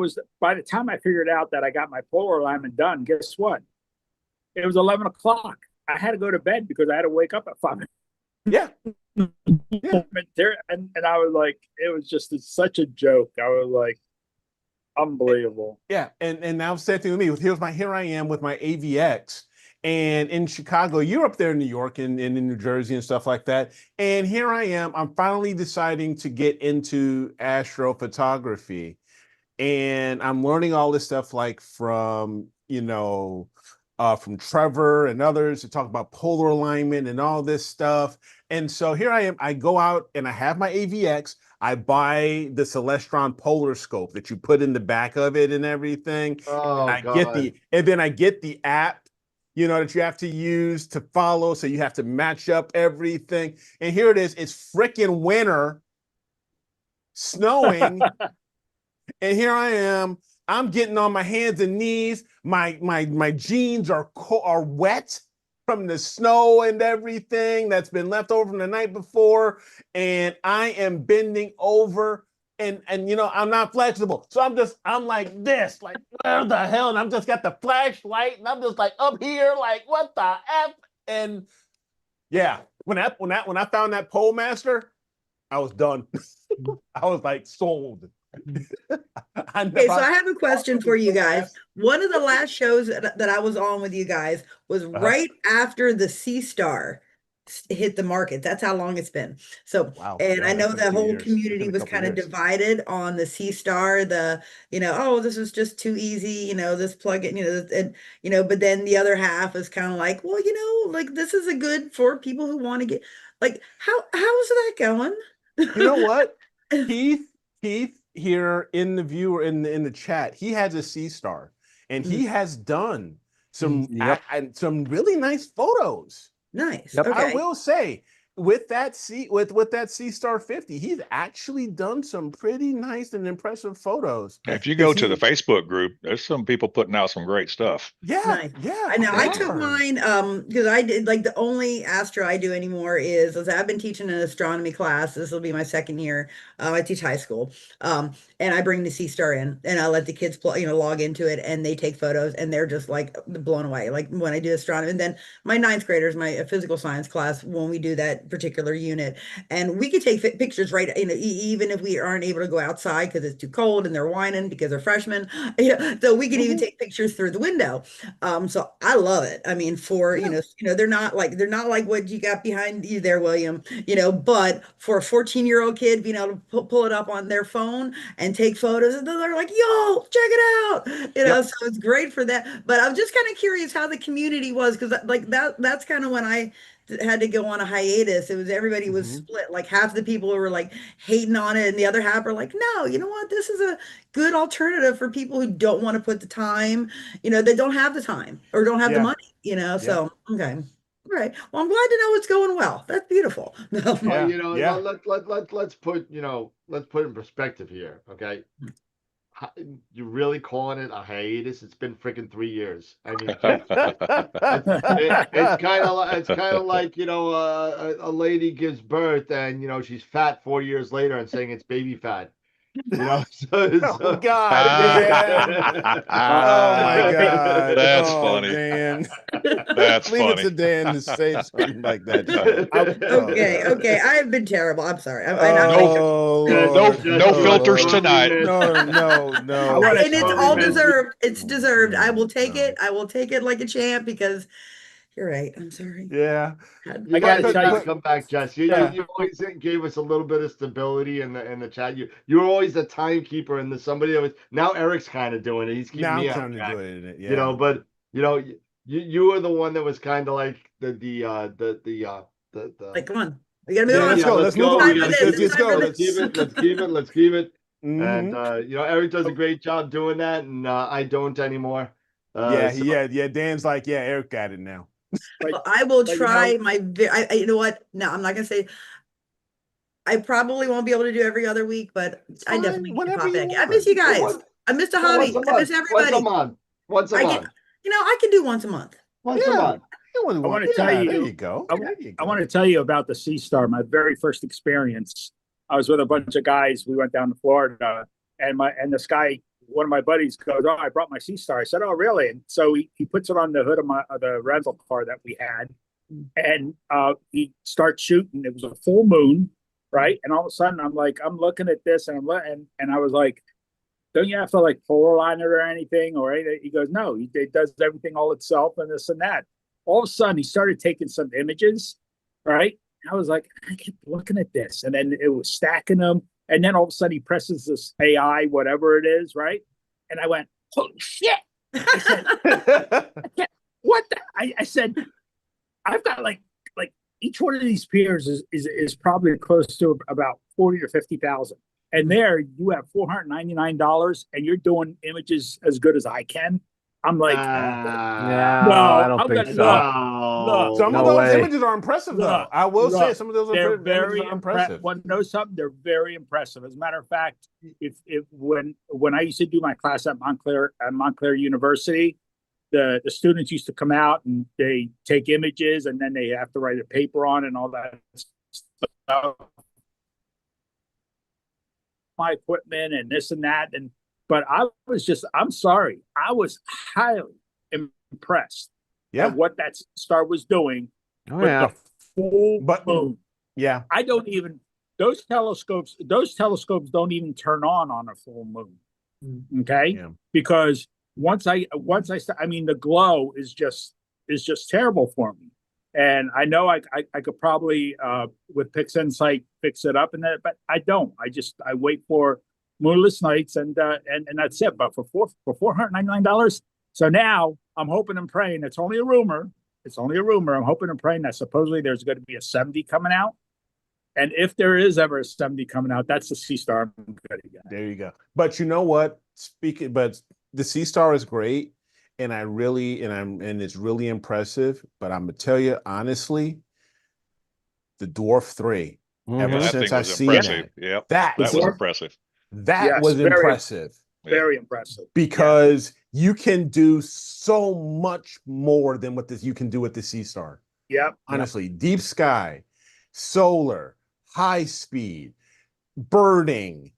figured out that I got my polar alignment done, guess what? It was 11 o'clock. I had to go to bed because I had to wake up at 5. Yeah. And I was like, it was just such a joke. I was like, unbelievable. Yeah, and now same thing with me. Here I am with my AVX, and in Chicago, you're up there in New York and in New Jersey and stuff like that. And here I am. I'm finally deciding to get into astrophotography, and I'm learning all this stuff like from Trevor and others to talk about polar alignment and all this stuff. And so here I am. I go out and I have my AVX. I buy the Celestron Polar Scope that you put in the back of it and everything. Oh, And I God. get the app, that you have to use to follow. So you have to match up everything. And here it is. It's freaking winter, snowing. And here I am. I'm getting on my hands and knees. My jeans are wet from the snow and everything that's been left over from the night before, and I am bending over, and I'm not flexible, so I'm like this, like where the hell, and I'm just got the flashlight, and I'm just like up here, like what the f, and yeah, when I found that pole master, I was done. I was like sold. Okay, so I have a question for you guys. One of the last shows that I was on with you guys was right after the Sea Star hit the market. That's how long it's been. So, Wow. and Yeah, I know that's been the a few whole years. It's community been a was couple kind of years. divided on the Sea Star, oh, this was just too easy, this plug-in, but then the other half is kind of like, well, like this is a good for people who want to get, like, how's that going? You know what? Keith here in the viewer in the chat, he has a C star, and he has done some some really nice photos. Nice. Yep. Okay. I will say, with that C Star 50, he's actually done some pretty nice and impressive photos. If you go to the Facebook group, there's some people putting out some great stuff. Yeah, Nice. yeah. I know. they I took are. mine because I did, like, the only astro I do anymore is I've been teaching an astronomy class. This will be my second year. I teach high school. And I bring the Sea Star in, and I let the kids log into it, and they take photos, and they're just like blown away. Like when I do astronomy, and then my ninth graders, my physical science class, when we do that particular unit, and we could take pictures right, even if we aren't able to go outside because it's too cold and they're whining because they're freshmen. So we can even take pictures through the window. So I love it. I mean, for they're not like what you got behind you there, William. But for a 14-year-old kid, being able to pull it up on their phone and take photos, and they're like, "Yo, check it out!" So it's great for that. But I'm just kind of curious how the community was, because like that's kind of when I had to go on a hiatus. It was everybody was split. Like half the people were like hating on it, and the other half are like, "No, you know what? This is a good alternative for people who don't want to put the time, they don't have the time or don't have the money, So okay. All right. Well, I'm glad to know it's going well. That's beautiful. Well, Yeah. let's put it in perspective here, okay? You really calling it a hiatus? It's been freaking 3 years. I mean, it's kind of like a lady gives birth and she's fat 4 years later and saying it's baby fat. Oh God, Dan. Oh my God. That's Oh, funny. Dan. That's Leave funny. it to Dan to say something like that. Okay. I have been terrible. I'm sorry. Oh, Lord. No filters tonight. No. And it's all deserved. It's deserved. I will take No. it. I will take it like a champ, because you're right. I'm sorry. Yeah. You gotta come back, Jess. You always gave us a little bit of stability in the chat. You were always the timekeeper and somebody that was. Now Eric's kind of doing it. He's keeping me trying on to do it. Yeah. But you were the one that was kind of like the Like, come on, we gotta move Yeah, on. let's go. Let's move on. Let's keep it. Mhm. And Eric does a great job doing that, and I don't anymore. Yeah. Dan's like, yeah, Eric got it now. Well, I will try you know what? No, I'm not gonna say. I probably won't be able to do every other week, but I definitely can pop back. I miss you guys. I miss the hobby. I miss everybody. Once a month. I can do once a month. Once a month. I want to tell you. There you go. I want to tell you about the Sea Star. My very first experience. I was with a bunch of guys. We went down to Florida, and this guy, one of my buddies, goes, "Oh, I brought my Sea Star." I said, "Oh, really?" And so he puts it on the hood of the rental car that we had, and he starts shooting. It was a full moon, right? And all of a sudden, I'm looking at this, and I was like, "Don't you have to like polar line it or anything or anything?" He goes, "No, it does everything all itself and this and that." All of a sudden, he started taking some images, right? I was like, I kept looking at this, and then it was stacking them, and then all of a sudden he presses this AI, whatever it is, right? And I went, "Holy shit!" I said, "What?" I said, "I've got like each one of these piers is probably close to about 40 or 50,000. And there you have $499 and you're doing images as good as I can. I'm like, No, no, I don't I'm think gonna so. look. Some No of those way. images are impressive, though. Look, I will say look, some of those they're images very are impressive. Want to know something? They're very impressive. As a matter of fact, if when I used to do my class at Montclair University, the students used to come out and they take images and then they have to write a paper on and all that stuff. My equipment and this and that, but I'm sorry, I was highly impressed at what that star was doing with the full moon. Yeah, I don't even those telescopes don't even turn on a full moon. Okay, because once I mean the glow is just terrible for me. And I know I could probably with PixInsight fix it up and that, but I don't. I wait for moonless nights and that's it. But for $499, so now I'm hoping and praying. It's only a rumor. I'm hoping and praying that supposedly there's going to be a 70 coming out. And if there is ever a 70 coming out, that's the Sea Star I'm going to get. There you go. But you know what? But the Sea Star is great. And it's really impressive, but I'm gonna tell you honestly, the Dwarf 3. Ever since I seen impressive. that, that was impressive. That was impressive. Very impressive. Because you can do so much more than what you can do with the Sea Star. Yep. Honestly, deep sky, solar, high speed, birding.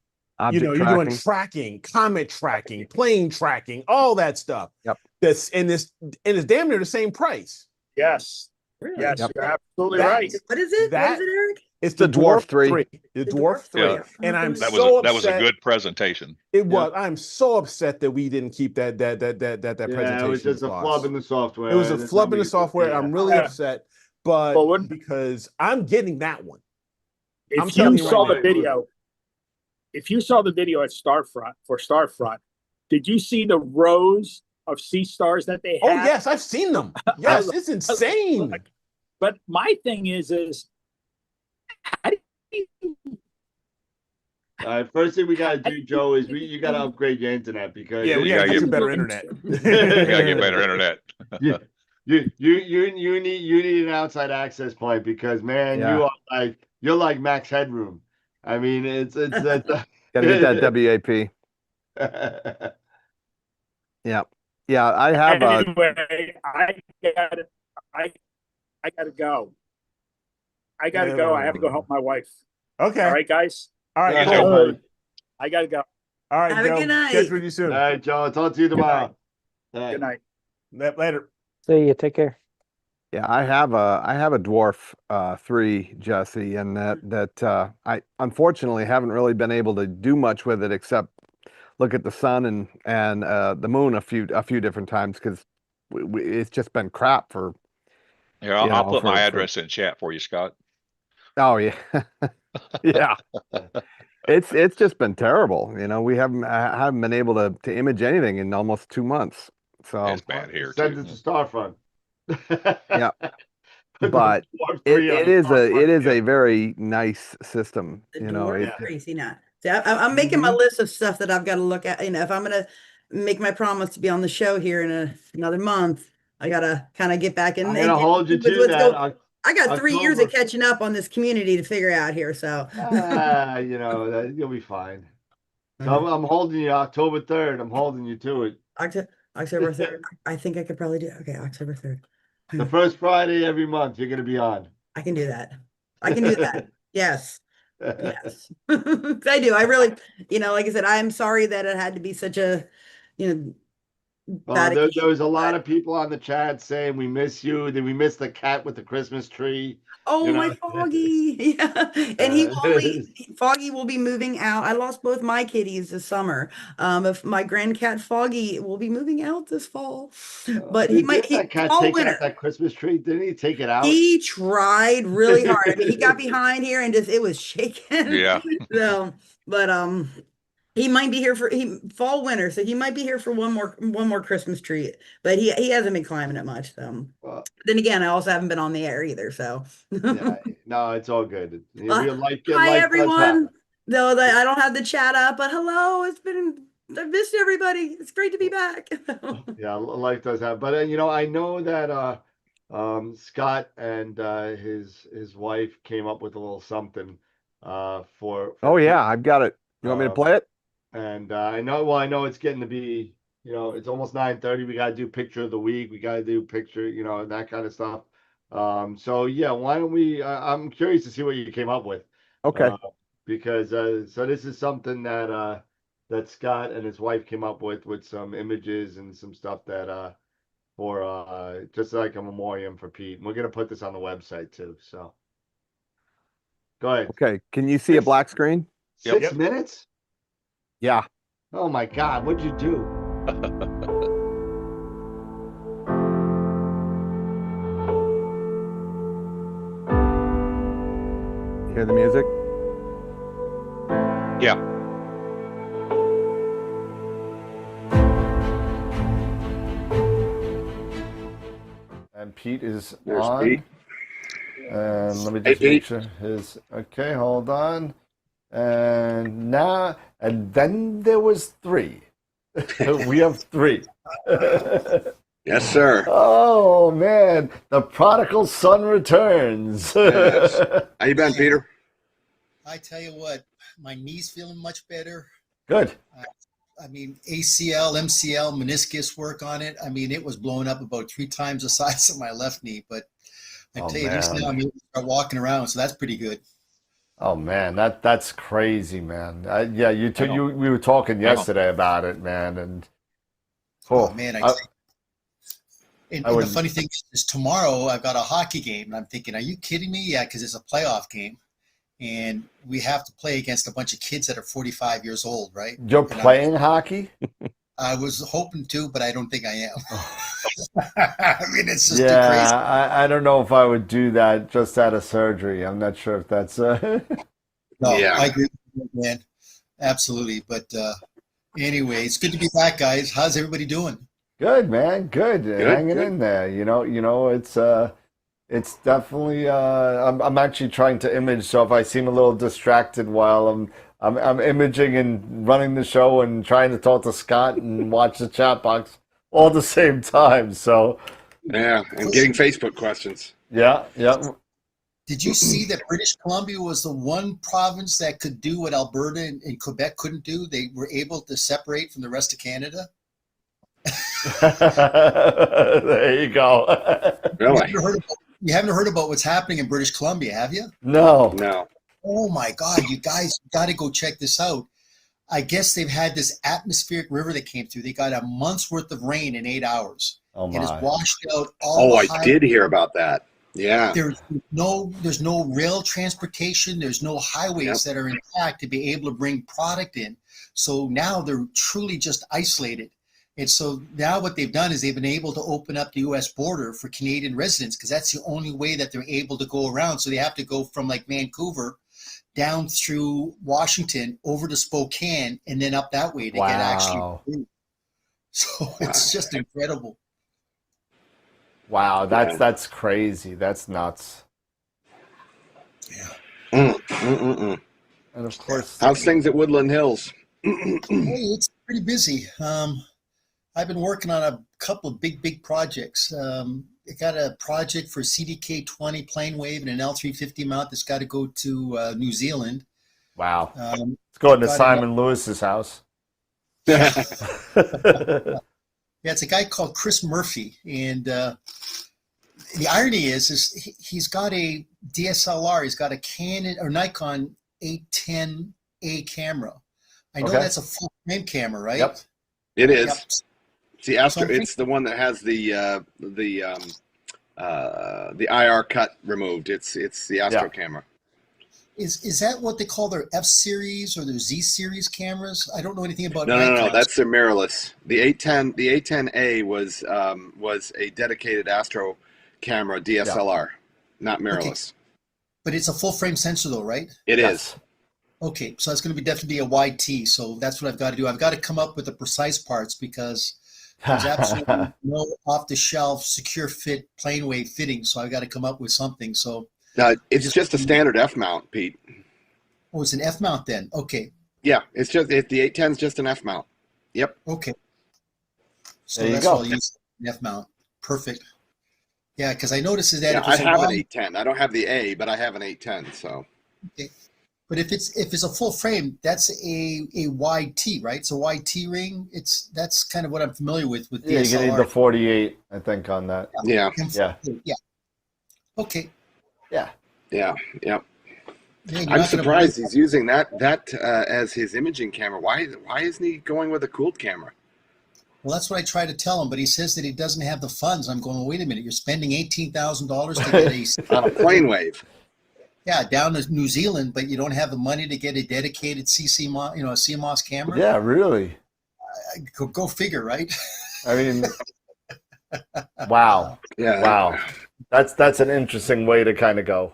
You're doing tracking, comet tracking, plane tracking, all that stuff. Yep. It's damn near the same price. Yes. Really? Yes, Yep. you're absolutely right. What is it? What is it, Eric? It's the Dwarf 3. The Dwarf 3. Yeah. And I'm That was a good presentation. It was. I'm so upset that we didn't keep that presentation. It was just a flub in the software. It was a flub in the software. I'm really upset, but because I'm getting that one. If you saw the video at Starfront, did you see the rows of sea stars that they had? Oh yes, I've seen them. Yes, it's insane. But my thing is how do you... First thing we gotta do, Joe, is you gotta upgrade your internet because we gotta get better internet. You gotta get better internet. You need an outside access point because man, you're like Max Headroom. I mean, it's gotta get that WAP. Yeah. I have anyway, I gotta go. I have to go help my wife. Okay. All right, guys. All right. Cool. I gotta go. All right. Have a good night. Catch with you soon. All right, Joe. I'll talk to you tomorrow. Good night. Later. See you. Take care. Yeah, I have a Dwarf 3, Jesse, and that I unfortunately haven't really been able to do much with it except look at the sun and the moon a few different times because it's just been crap for. Here, I'll put my address in chat for you, Scott. Oh yeah, yeah. It's just been terrible. We haven't been able to image anything in almost 2 months. So it's bad here. Send it to Starfront. Yeah, but it is a very nice system. Crazy now. See, I'm making my list of stuff that I've got to look at. If I'm gonna make my promise to be on the show here in another month, I gotta kind of get back in. I'm gonna hold you to that. I got 3 years of catching up on this community to figure out here. So you'll be fine. So I'm holding you October 3rd. I'm holding you to it. October 3rd. I think I could probably do it. Okay, October 3rd. The first Friday every month, you're gonna be on. I can do that. Yes. Yes. I do. I really, like I said, I'm sorry that it had to be such a, there was a lot of people on the chat saying we miss you. Then we miss the cat with the Christmas tree. Oh, my Foggy. Yeah. And Foggy will be moving out. I lost both my kitties this summer. If my grandcat Foggy will be moving out this fall. But take out that Christmas tree. Didn't he take it out? He tried really hard. He got behind here and it was shaking. Yeah. So, but He might be here for fall winter, so he might be here for one more Christmas tree. But he hasn't been climbing it much. So Well, then again, I also haven't been on the air either. So yeah, no, it's all good. Life hi does happen. everyone. No, I don't have the chat up, but hello. I've missed everybody. It's great to be back. Yeah, life does happen. But I know that Scott and his wife came up with a little something for Oh Pete. yeah, I've got it. You want me to play it? And I know it's getting to be, it's almost 9:30. We got to do picture of the week. We got to do picture, and that kind of stuff. So yeah, why don't we? I'm curious to see what you came up with. Okay. Because so this is something that Scott and his wife came up with some images and some stuff that for just like a memoriam for Pete. And we're gonna put this on the website too. So go ahead. Okay. Can you see a black screen? 6 minutes? Yeah. Oh my God, what'd you do? You hear the music? Yeah. And Pete is There's on. Pete. And let me Hey, just make Pete. sure his. Okay, hold on. And then there was 3. We have 3. Yes, sir. Oh man, the prodigal son returns. Yes. How you been, Peter? I tell you what, my knee's feeling much better. Good. I mean, ACL, MCL, meniscus work on it. I mean, it was blown up about 3 times the size of my left knee. But I Oh, tell you, at least man. now I'm able to start walking around, so that's pretty good. Oh man, that's crazy, man. Yeah, we were talking know. yesterday about it, man, and Oh man, I and would- the funny thing is tomorrow I've got a hockey game, and I'm thinking, are you kidding me? Yeah, because it's a playoff game, and we have to play against a bunch of kids that are 45 years old, right? you're And playing hockey? I was hoping to, but I don't think I am. I mean, it's just too crazy. Yeah, I don't know if I would do that just out of surgery. I'm not sure if that's No, Yeah. I agree with you, man. Absolutely. But anyway, it's good to be back, guys. How's everybody doing? good, man. Good, hanging good. in there. It's definitely. I'm actually trying to image, so if I seem a little distracted while I'm imaging and running the show and trying to talk to Scott and watch the chat box all at the same time. So Yeah, and getting Facebook questions. yeah. Did you see that British Columbia was the one province that could do what Alberta and Quebec couldn't do? They were able to separate from the rest of Canada. There you go. Really? You haven't heard about what's happening in British Columbia, have you? No. No. Oh my God, you guys got to go check this out. I guess they've had this atmospheric river that came through. They got a month's worth of rain in 8 hours. Oh It has my. washed out all Oh, the I did hear about that. Yeah. There's no rail transportation. There's no highways that are intact to be able to bring product in. So now they're truly just isolated. And so now what they've done is they've been able to open up the U.S. border for Canadian residents because that's the only way that they're able to go around. So they have to go from like Vancouver down through Washington over to Spokane and then up that way to get actually Wow. through. So it's just incredible. Wow, that's crazy. That's nuts. Mm. And of course, How's things at Woodland Hills? Hey, it's pretty busy. I've been working on a couple of big projects. I got a project for CDK 20 plane wave and an L350 mount that's got to go to New Zealand. wow. Um, Let's go into got Simon Lewis's house. yeah, it's a guy called Chris Murphy, and the irony is he's got a DSLR. He's got a Canon or Nikon 810A camera. I know Okay. that's a full frame camera, right? Yep. It is. Yep. It's the Astro. Something? It's the one that has the IR cut removed. It's the Astro Yeah. camera. Is that what they call their F series or their Z series cameras? I don't know anything about No. Nikons. That's their mirrorless. The 810A was a dedicated Astro camera DSLR, not mirrorless. But it's a full frame sensor though, right? It Yes. is. Okay, so it's going to be definitely a YT. So that's what I've got to do. I've got to come up with the precise parts because there's absolutely no off-the-shelf secure fit plane wave fitting. So I've got to come up with something. So It's just a standard F mount, Pete. oh, it's an F mount then. Okay, Yeah, it's just the 810 is just an F mount. Yep. okay. So There you that's go. what I'll use, an F mount. Perfect. Yeah, because I noticed that Yeah, if I it's a have an Y, 810. I don't have the A, but I have an 810. So but if it's a full frame, that's a YT, right? So YT ring. That's kind of what I'm familiar with Yeah, you're gonna need the DSLR. 48, I think, on that. yeah, Yeah. Yeah. Okay. Yeah. yeah. Man, you're I'm not gonna surprised believe he's using that as his imaging camera. Why isn't he going with a cooled camera? Well, that's what I try to tell him, but he says that he doesn't have the funds. I'm going, well, wait a minute, you're spending $18,000 to get On a plane wave. down to New Zealand, but you don't have the money to get a dedicated a CMOS camera. Yeah, really. Go figure, right? I mean, wow. Yeah. Wow. That's an interesting way to kind of go.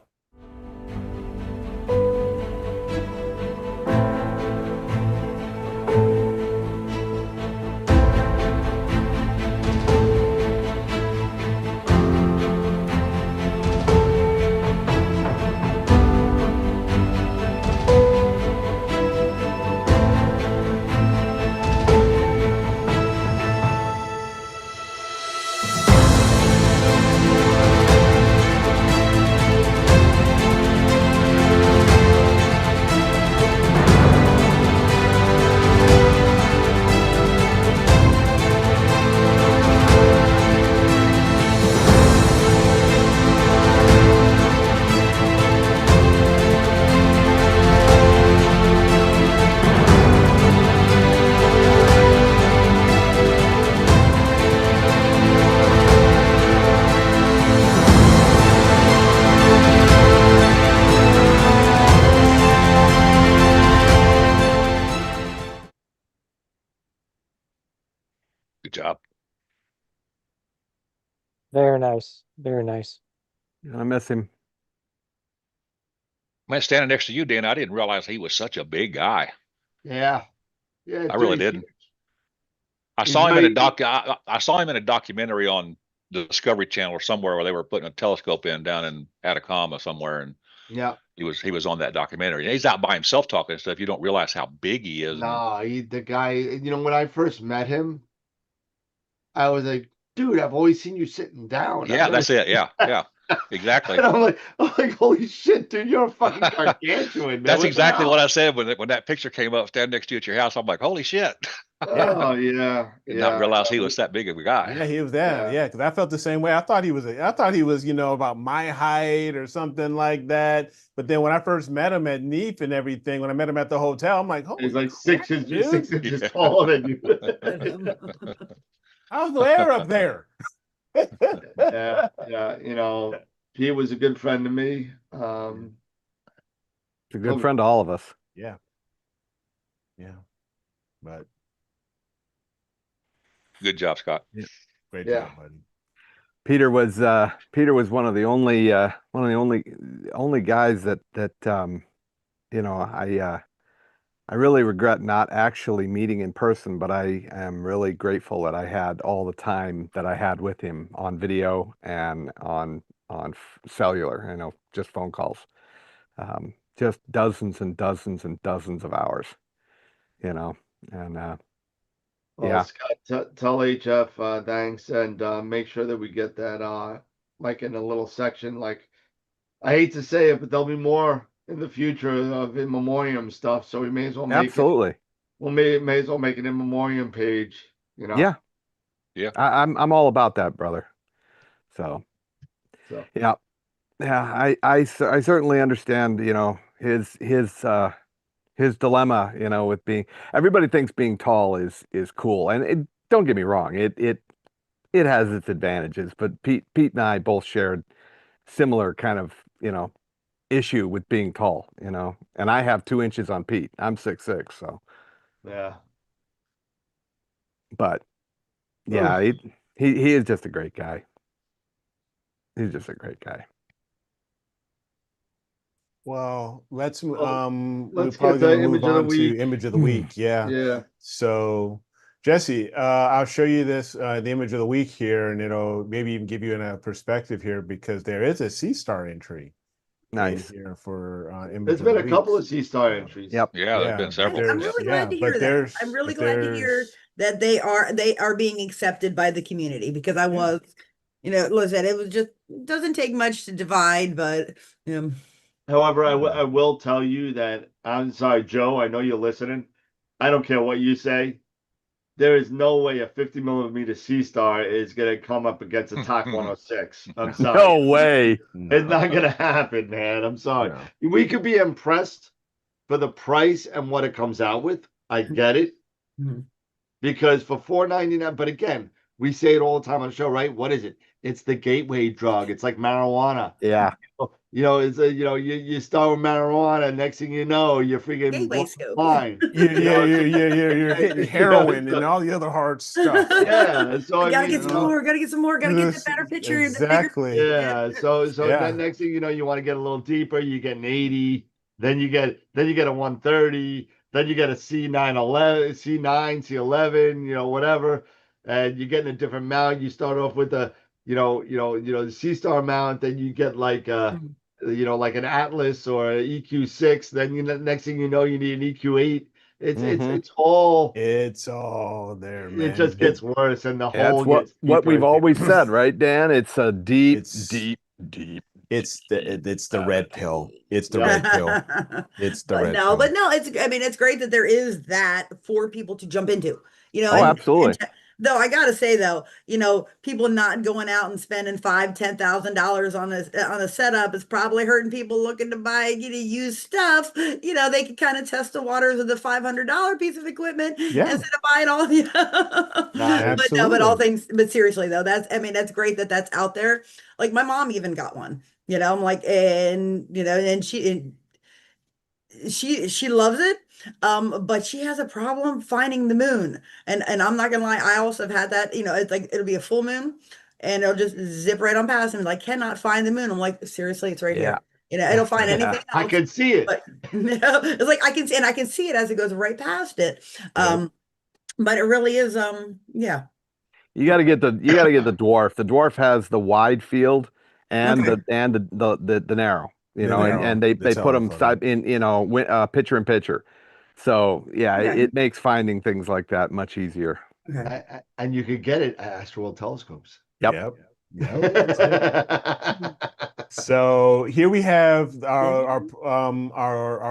Good job. Very nice. Very nice. I miss him. Man, standing next to you, Dan, I didn't realize he was such a big guy. Yeah. Yeah. I really dude, didn't. I He's saw him in a my- I saw him in a documentary on the Discovery Channel or somewhere where they were putting a telescope in down in Atacama somewhere, and Yeah. he was on that documentary. And he's out by himself talking and stuff. You don't realize how big he is. Nah, the guy, when I first met him, I was like, dude, I've always seen you sitting down. I've Yeah, never that's it. Yeah, yeah, exactly. And I'm like, holy shit, dude, you're a fucking gargantuan, man. That's What the exactly hell? what I said when that picture came up standing next to you at your house. I'm like, holy shit. Oh yeah, Did not realize he was that big of a guy. Yeah, he was that. Yeah, because I felt the same way. I thought he was, about my height or something like that. But then when I first met him at NEEF and everything, when I met him at the hotel, I'm like, holy He's like crap, 6 inches, dude. 6 inches taller than you. How's the air up there? Yeah. He was a good friend to me. He's a good friend to all of us. Yeah. Yeah. But Good job, Scott. great Yeah. job, buddy. Peter was one of the only guys that I really regret not actually meeting in person, but I am really grateful that I had all the time that I had with him on video and on cellular, just phone calls. Just dozens and dozens and dozens of hours, and Well, yeah. Scott, tell HF thanks, and make sure that we get that like in a little section. Like, I hate to say it, but there'll be more in the future of in memoriam stuff. So we may as well make Absolutely. it. Well, may as well make it a memoriam page. Yeah. Yeah. I'm all about that, brother. So yeah. I certainly understand, his dilemma, with everybody thinks being tall is cool. And don't get me wrong, it has its advantages, but Pete and I both shared similar kind of, issue with being tall, and I have 2 inches on Pete. I'm 6'6", so, yeah. but yeah, he is just a great guy. He's just a great guy. Well, let's we're let's probably get the gonna move image of the on to week. image of the week. Yeah. Yeah. So, Jesse, I'll show you this the image of the week here, and it'll maybe even give you a perspective here because there is a C-star entry Nice. in here for image There's of been the a week. couple of C-Star entries. Yep. Yeah, there's Yeah, been but several. I'm there's really yeah, glad to but hear that. there's I'm really but glad to hear there's that they are being accepted by the community because I was, listen, it was just doesn't take much to divide, but However, I will tell you that I'm sorry, Joe. I know you're listening. I don't care what you say. There is no way a 50 millimeter C-Star is gonna come up against a TAC 106. I'm sorry. No way. It's not gonna happen, man. I'm sorry. No. We could be impressed for the price and what it comes out with. I get it. Mhm. Because for $4.99, but again, we say it all the time on the show, right? What is it? It's the gateway drug. It's like marijuana. Yeah. It's you start with marijuana, next thing you know, you're freaking gateway scope. fine. You're hitting heroin and all the other hard stuff. Yeah, so I I gotta mean, get some more. Gotta get some more. Gotta get the better picture. And the bigger. Exactly. yeah. So Yeah. then next thing you know, you want to get a little deeper. You get an 80, then you get a 130, then you get a C911, C9, C11, whatever, and you're getting a different mount. You start off with the the C-Star mount, then you get like like an Atlas or an EQ6. Then next thing you know, you need an EQ8. It's all there, it man. just gets worse, and the That's hole gets what deeper we've and always deeper. said, right, Dan? It's a deep, It's- deep, deep. It's the red pill. It's the Yeah. red pill. It's the red pill. But no, it's great that there is that for people to jump into, Oh, and absolutely. though I gotta say though, people not going out and spending $5,000-$10,000 on a setup is probably hurting people looking to buy, used stuff. They can kind of test the waters of the $500 piece of equipment Yeah. instead of buying all the Absolutely. but seriously though, that's great that that's out there. Like my mom even got one. I'm like, and she loves it, but she has a problem finding the moon, and I'm not gonna lie, I also have had that. It's like it'll be a full moon, and it'll just zip right on past, and like cannot find the moon. I'm like, seriously, it's right Yeah. here. It'll find anything else. I can see it. But it's like I can see it as it goes right past it. But it really is, yeah. You got to get the dwarf. The dwarf has the wide field and Okay. the narrow. narrow, And they the put them telephoto. in picture in picture. So yeah, Okay. it makes finding things like that much easier. Okay. And you could get it at Astral Telescopes. Yep. So here we have our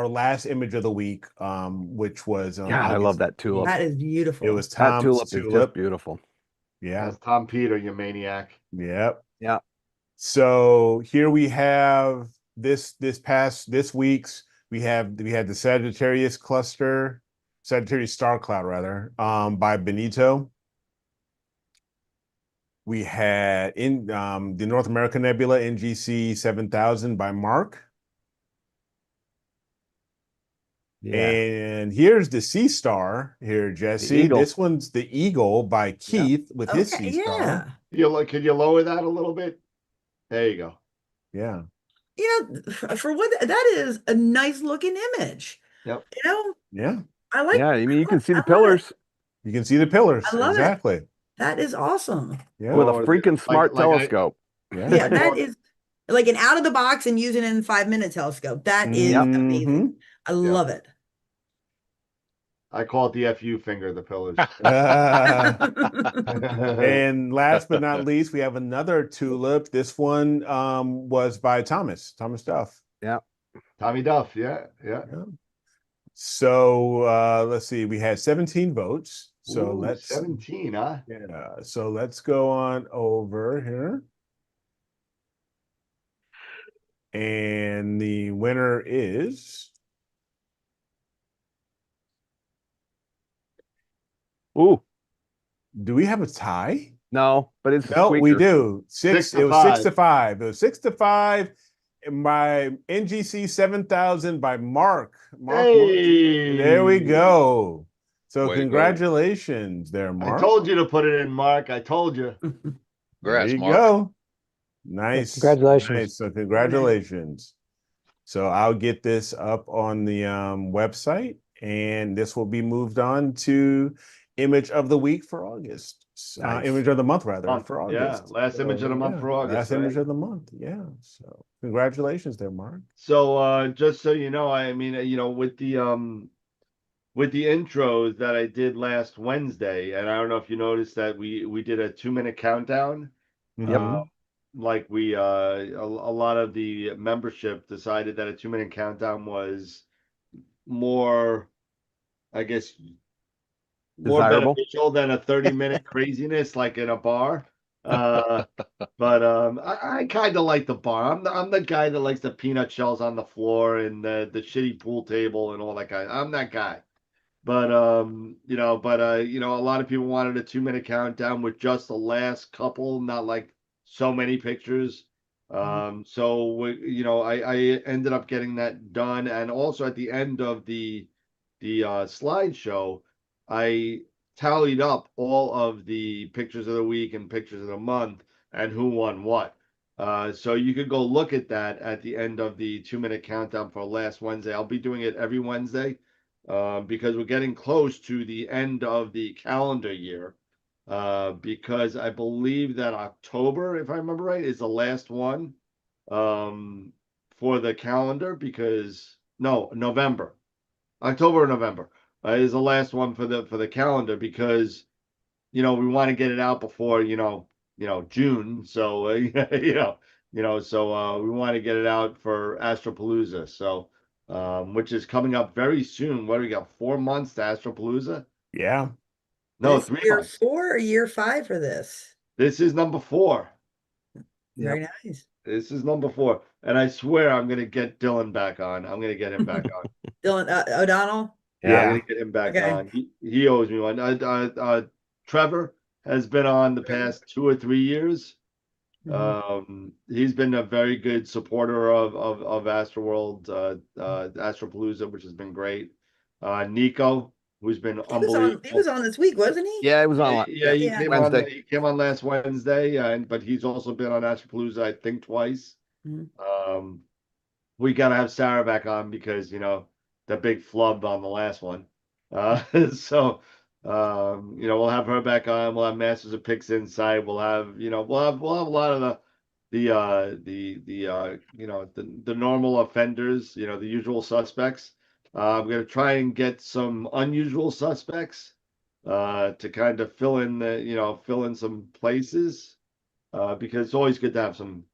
last image of the week, which was God, I love that tulip. That is beautiful. It was That Tom's tulip is just beautiful. Yeah. That's Tom Peter, you maniac. Yep. Yeah. So here we have this week's we had the Sagittarius star cloud rather, by Benito. We had in the North American Nebula NGC 7000 by Mark. Yeah. And here's the Sea Star here, Jesse. Eagle. This one's the Eagle by Keith with his Okay, Sea Star. Could you lower that a little bit? There you go. Yeah. For what that is a nice looking image. Yep. Yeah. I like. Yeah, I mean, you can see the I love pillars You can see the pillars. I love it. Exactly. That is awesome. Yeah. with a Or freaking smart like telescope. Yeah, that is like an out of the box and using it in 5-minute telescope. That is amazing. I love it. I call it the FU finger, the pillars. And last but not least, we have another tulip. This one was by Thomas Duff. Yeah. Tommy Duff, yeah. So let's see, we had 17 votes. So Ooh, let's 17, huh? Yeah, so let's go on over here. And the winner is Ooh, do we have a tie? no, but it's a No, we squeaker. do. Six to It was five. 6-5. It was 6-5. And my NGC 7000 by Mark. Hey, There we go. So Way to go. congratulations there, I Mark. told you to put it in, Mark. I told you. There Congrats, you Mark. go. Nice. Congratulations. Nice. So congratulations. So I'll get this up on the website, and this will be moved on to image of the week for August. Nice. Image of the month rather Month, for yeah, August. last image of the month yeah, for August, Last right? image of the month. Yeah. So congratulations there, Mark. So just so you know, I mean, with the intros that I did last Wednesday, and I don't know if you noticed that we did a 2-minute countdown. Mhm. Like a lot of the membership decided that a 2-minute countdown was more, I guess, more Desirable. beneficial than a 30-minute craziness like in a bar. But I kind of like the bar. I'm the guy that likes the peanut shells on the floor and the shitty pool table and all that guy. I'm that guy. But a lot of people wanted a 2-minute countdown with just the last couple, not like so many pictures. I ended up getting that done, and also at the end of the slideshow, I tallied up all of the pictures of the week and pictures of the month and who won what. So you could go look at that at the end of the 2-minute countdown for last Wednesday. I'll be doing it every Wednesday because we're getting close to the end of the calendar year. Because I believe that October, if I remember right, is the last one for the calendar. Because no, November, October or November is the last one for the calendar, because we want to get it out before June. So we want to get it out for Astropalooza. So which is coming up very soon. What do we got? 4 months to Astropalooza? Yeah. No, This 3 year months. 4 or year 5 for this? This is number 4. Very nice. This is number 4, and I swear I'm gonna get Dylan back on. I'm gonna get him back on. Dylan O'Donnell. Yeah, I'm gonna get him back Okay. on. He owes me one. Trevor has been on the past 2 or 3 years. He's been a very good supporter of Astroworld, Astropalooza, which has been great. Nico, who's been unbelievable. He was on this week, wasn't he? Yeah, it was on. Yeah, he Yeah. came Wednesday. on. He came on last Wednesday, but he's also been on Astropalooza, I think, twice. We gotta have Sarah back on because the big flub on the last one. So we'll have her back on. We'll have Masters of Picks inside. We'll have we'll have a lot of the normal offenders, the usual suspects. I'm gonna try and get some unusual suspects to kind of fill in some places, because it's always good to have some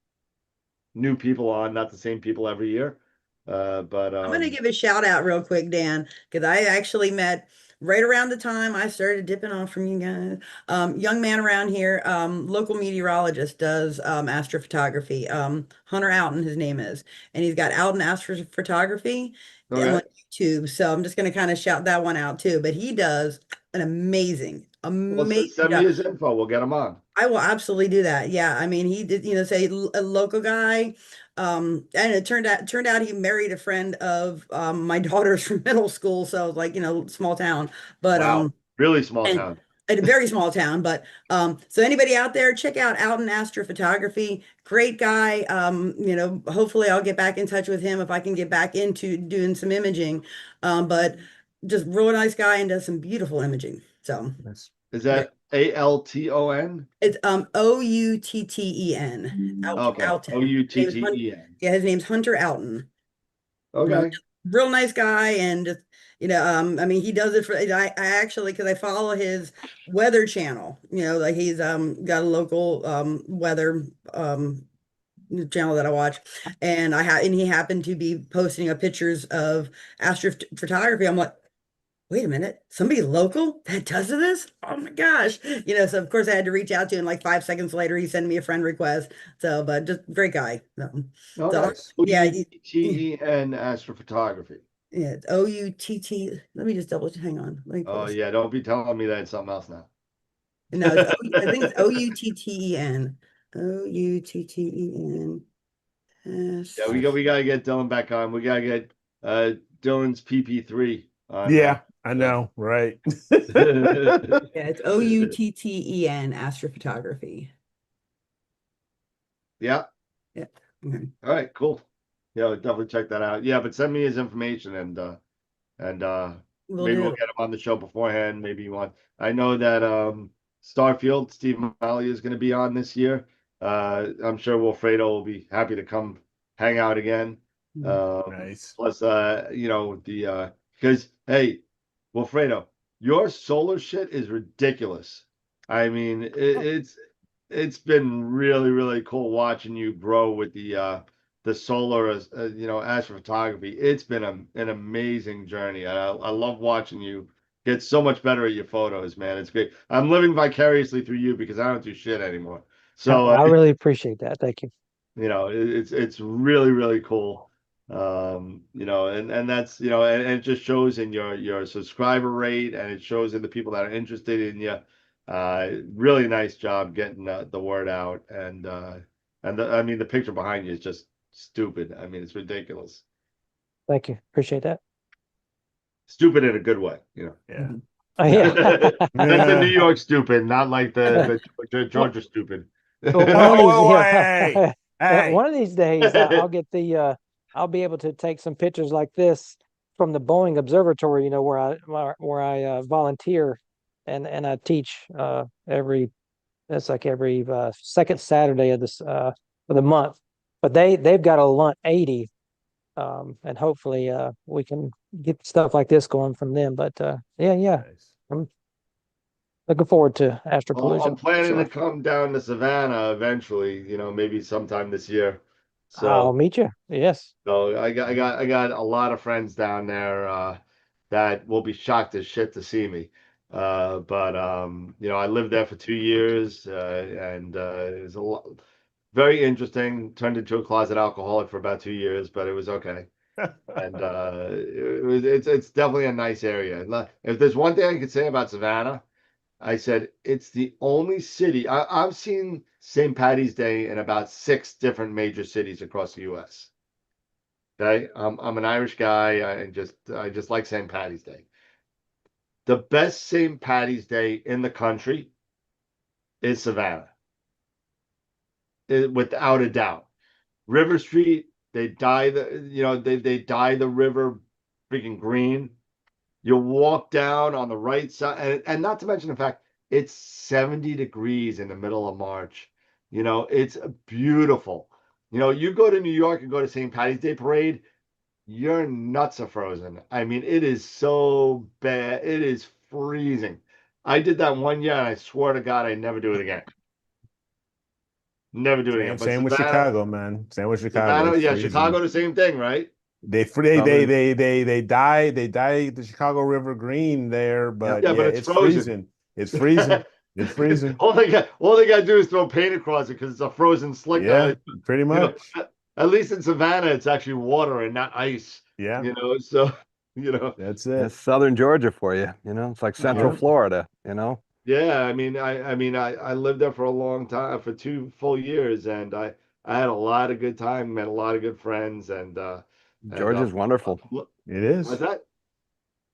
new people on, not the same people every year. I'm going to give a shout out real quick, Dan, because I actually met right around the time I started dipping off from you guys. Young man around here, local meteorologist, does astrophotography. Hunter Alton, his name is, and he's got Alton Astrophotography on YouTube. So I'm just going to kind of shout that one out too. But he does an amazing Send me job. his info. We'll get him on. I will absolutely do that. Yeah, I mean, he did, say a local guy, and it turned out he married a friend of my daughter's from middle school, so like small town, but Wow, really small and town. a very small town, but so anybody out there, check out Alton Astrophotography. Great guy. Hopefully I'll get back in touch with him if I can get back into doing some imaging. But just real nice guy and does some beautiful imaging. So Is that Alton? it's Outten. Okay. Alton. Outten. Yeah, his name's Hunter Alton. Okay. Real nice guy, and just I mean, he does it for I actually, because I follow his weather channel. Like he's got a local weather channel that I watch, and he happened to be posting up pictures of astrophotography. I'm like, wait a minute, somebody local that does this? Oh my gosh. So of course I had to reach out to him. Like 5 seconds later, he sent me a friend request. So, but just great guy. Yeah. Outten Astrophotography. Yeah, it's OUTT. Let me just hang on. Let me Oh yeah, don't be telling me that it's something else now. No, I think it's OUTTEN. OUTTEN. Yeah, we gotta get Dylan back on. We gotta get Dylan's PP3 on. Yeah, I know, right? Yeah, it's OUTTEN Astrophotography. Yeah. Yeah. Okay. All right, cool. Yeah, definitely check that out. Yeah, but send me his information and Will maybe we'll do. get him on the show beforehand. Maybe you want. I know that Starfield, Steve Molly is going to be on this year. I'm sure Wilfredo will be happy to come hang out again. Nice. Plus, you know, the because hey, Wilfredo, your solar shit is ridiculous. I mean, it's been really really cool watching you grow with the solar as you know astrophotography. It's been an amazing journey. I love watching you get so much better at your photos, man. It's great. I'm living vicariously through you because I don't do shit anymore. So I really appreciate that. Thank you. you know it's really really cool. You know, and that's you know, and it just shows in your subscriber rate, and it shows in the people that are interested in you. Really nice job getting the word out, and I mean the picture behind you is just stupid. I mean it's ridiculous. Thank you. Appreciate that. Stupid in a good way, you know. Yeah. Oh, yeah. That's the New York stupid, not like the Well, Georgia stupid. one of Oh, these, hey, hey. one of these days, I'll get I'll be able to take some pictures like this from the Boeing Observatory, you know, where I volunteer and I teach it's like every second Saturday of this of the month. But they've got a Lunt 80, and hopefully we can get stuff like this going from them. But yeah, Nice. I'm looking forward to Well, Astropalooza. I'm planning to Sure. come down to Savannah eventually, you know, maybe sometime this year. I'll So, meet you. Yes. so I got a lot of friends down there that will be shocked as shit to see me. But you know, I lived there for 2 years, and it was a lot, very interesting. Turned into a closet alcoholic for about 2 years, but it was okay. And it's definitely a nice area. If there's one thing I could say about Savannah, I said it's the only city I've seen St. Patty's Day in about 6 different major cities across the U.S. Okay, I'm an Irish guy. I just like St. Patty's Day. The best St. Patty's Day in the country is Savannah, without a doubt. River Street, they dye the you know they dye the river freaking green. You walk down on the right side, and not to mention the fact it's 70 degrees in the middle of March. You know, it's beautiful. You know, you go to New York and go to St. Patty's Day parade, your nuts are frozen. I mean, it is so bad. It is freezing. I did that one year, and I swear to God, I never do it again. Never do it Same, again. But same with Chicago, man. Same with Chicago. Savannah, It's yeah, freezing. Chicago, the same thing, right? They dye the Chicago River green there, but Yeah, yeah, but it's it's frozen. freezing. It's freezing. It's freezing. All they got to do is throw paint across it because it's a frozen slick. Yeah, pretty You know, much. at least in Savannah, it's actually water and not ice. Yeah, You know, so you know, that's That's it. southern Georgia for you. You know, it's like Central Yeah. Florida. You know. yeah. I lived there for a long time, for 2 full years, and I had a lot of good time, met a lot of good friends, and Georgia's wonderful. It what's is. that? I said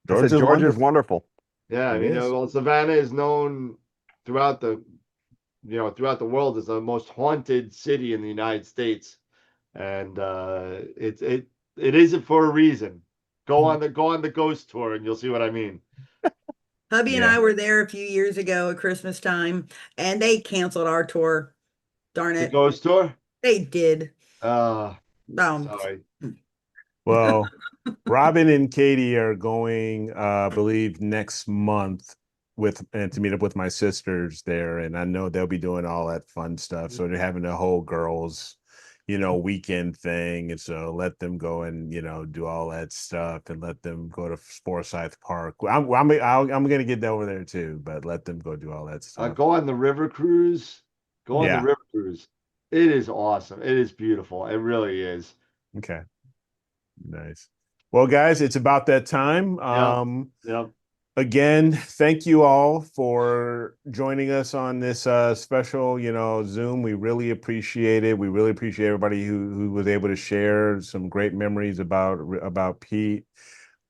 Georgia's Georgia's wonderful. wonderful. Yeah, I It mean, is. well, Savannah is known throughout the throughout the world as the most haunted city in the United States, and it isn't for a reason. Go on the ghost tour, and you'll see what I mean. Hubby and Yeah. I were there a few years ago at Christmas time, and they canceled our tour. Darn The it. ghost tour. They did. Sorry. Well, Robin and Katie are going, I believe, next month to meet up with my sisters there, and I know they'll be doing all that fun stuff. So they're having a whole girls, weekend thing, and so let them go and do all that stuff, and let them go to Forsyth Park. I'm gonna get over there too, but let them go do all that stuff. Go on the river cruise. Go on the Yeah. river cruise. It is awesome. It is beautiful. It really is. Okay. Nice. Well, guys, it's about that time. Yep. Again, thank you all for joining us on this special, Zoom. We really appreciate it. We really appreciate everybody who was able to share some great memories about Pete.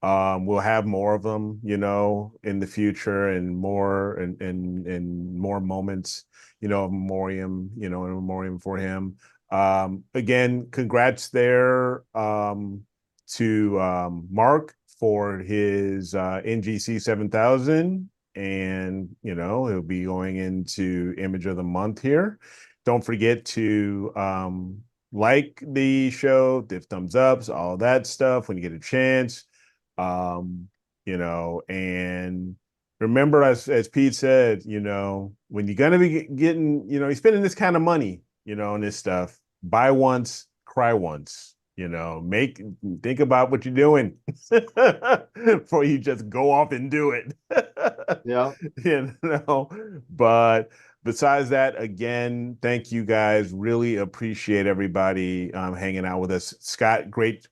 We'll have more of them, in the future, and more and more moments, of memoriam, in memoriam for him. Again, congrats there to Mark for his NGC 7000, and he'll be going into Image of the Month here. Don't forget to like the show, give thumbs ups, all that stuff when you get a chance. And remember, as Pete said, when you're gonna be getting, you're spending this kind of money, on this stuff, buy once, cry once. Think about what you're doing before you just go off and do it. Yeah. But besides that, again, thank you guys. Really appreciate everybody hanging out with us. Scott, great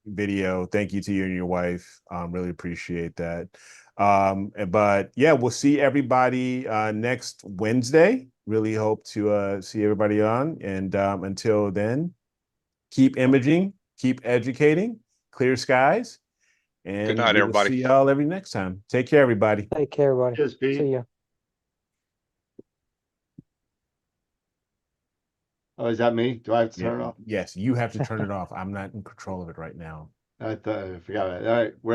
video. Thank you to you and your wife. Really appreciate that. But yeah, we'll see everybody next Wednesday. Really hope to see everybody on. And until then, keep imaging, keep educating, clear skies, and Good night, we will everybody. see y'all every next time. Take care, everybody. Take care, everybody. Cheers, Pete. See ya. Oh, is that me? Do I have to turn it off? Yes, you have to turn it off. I'm not in control of it right now. I forgot it. All right, we're out.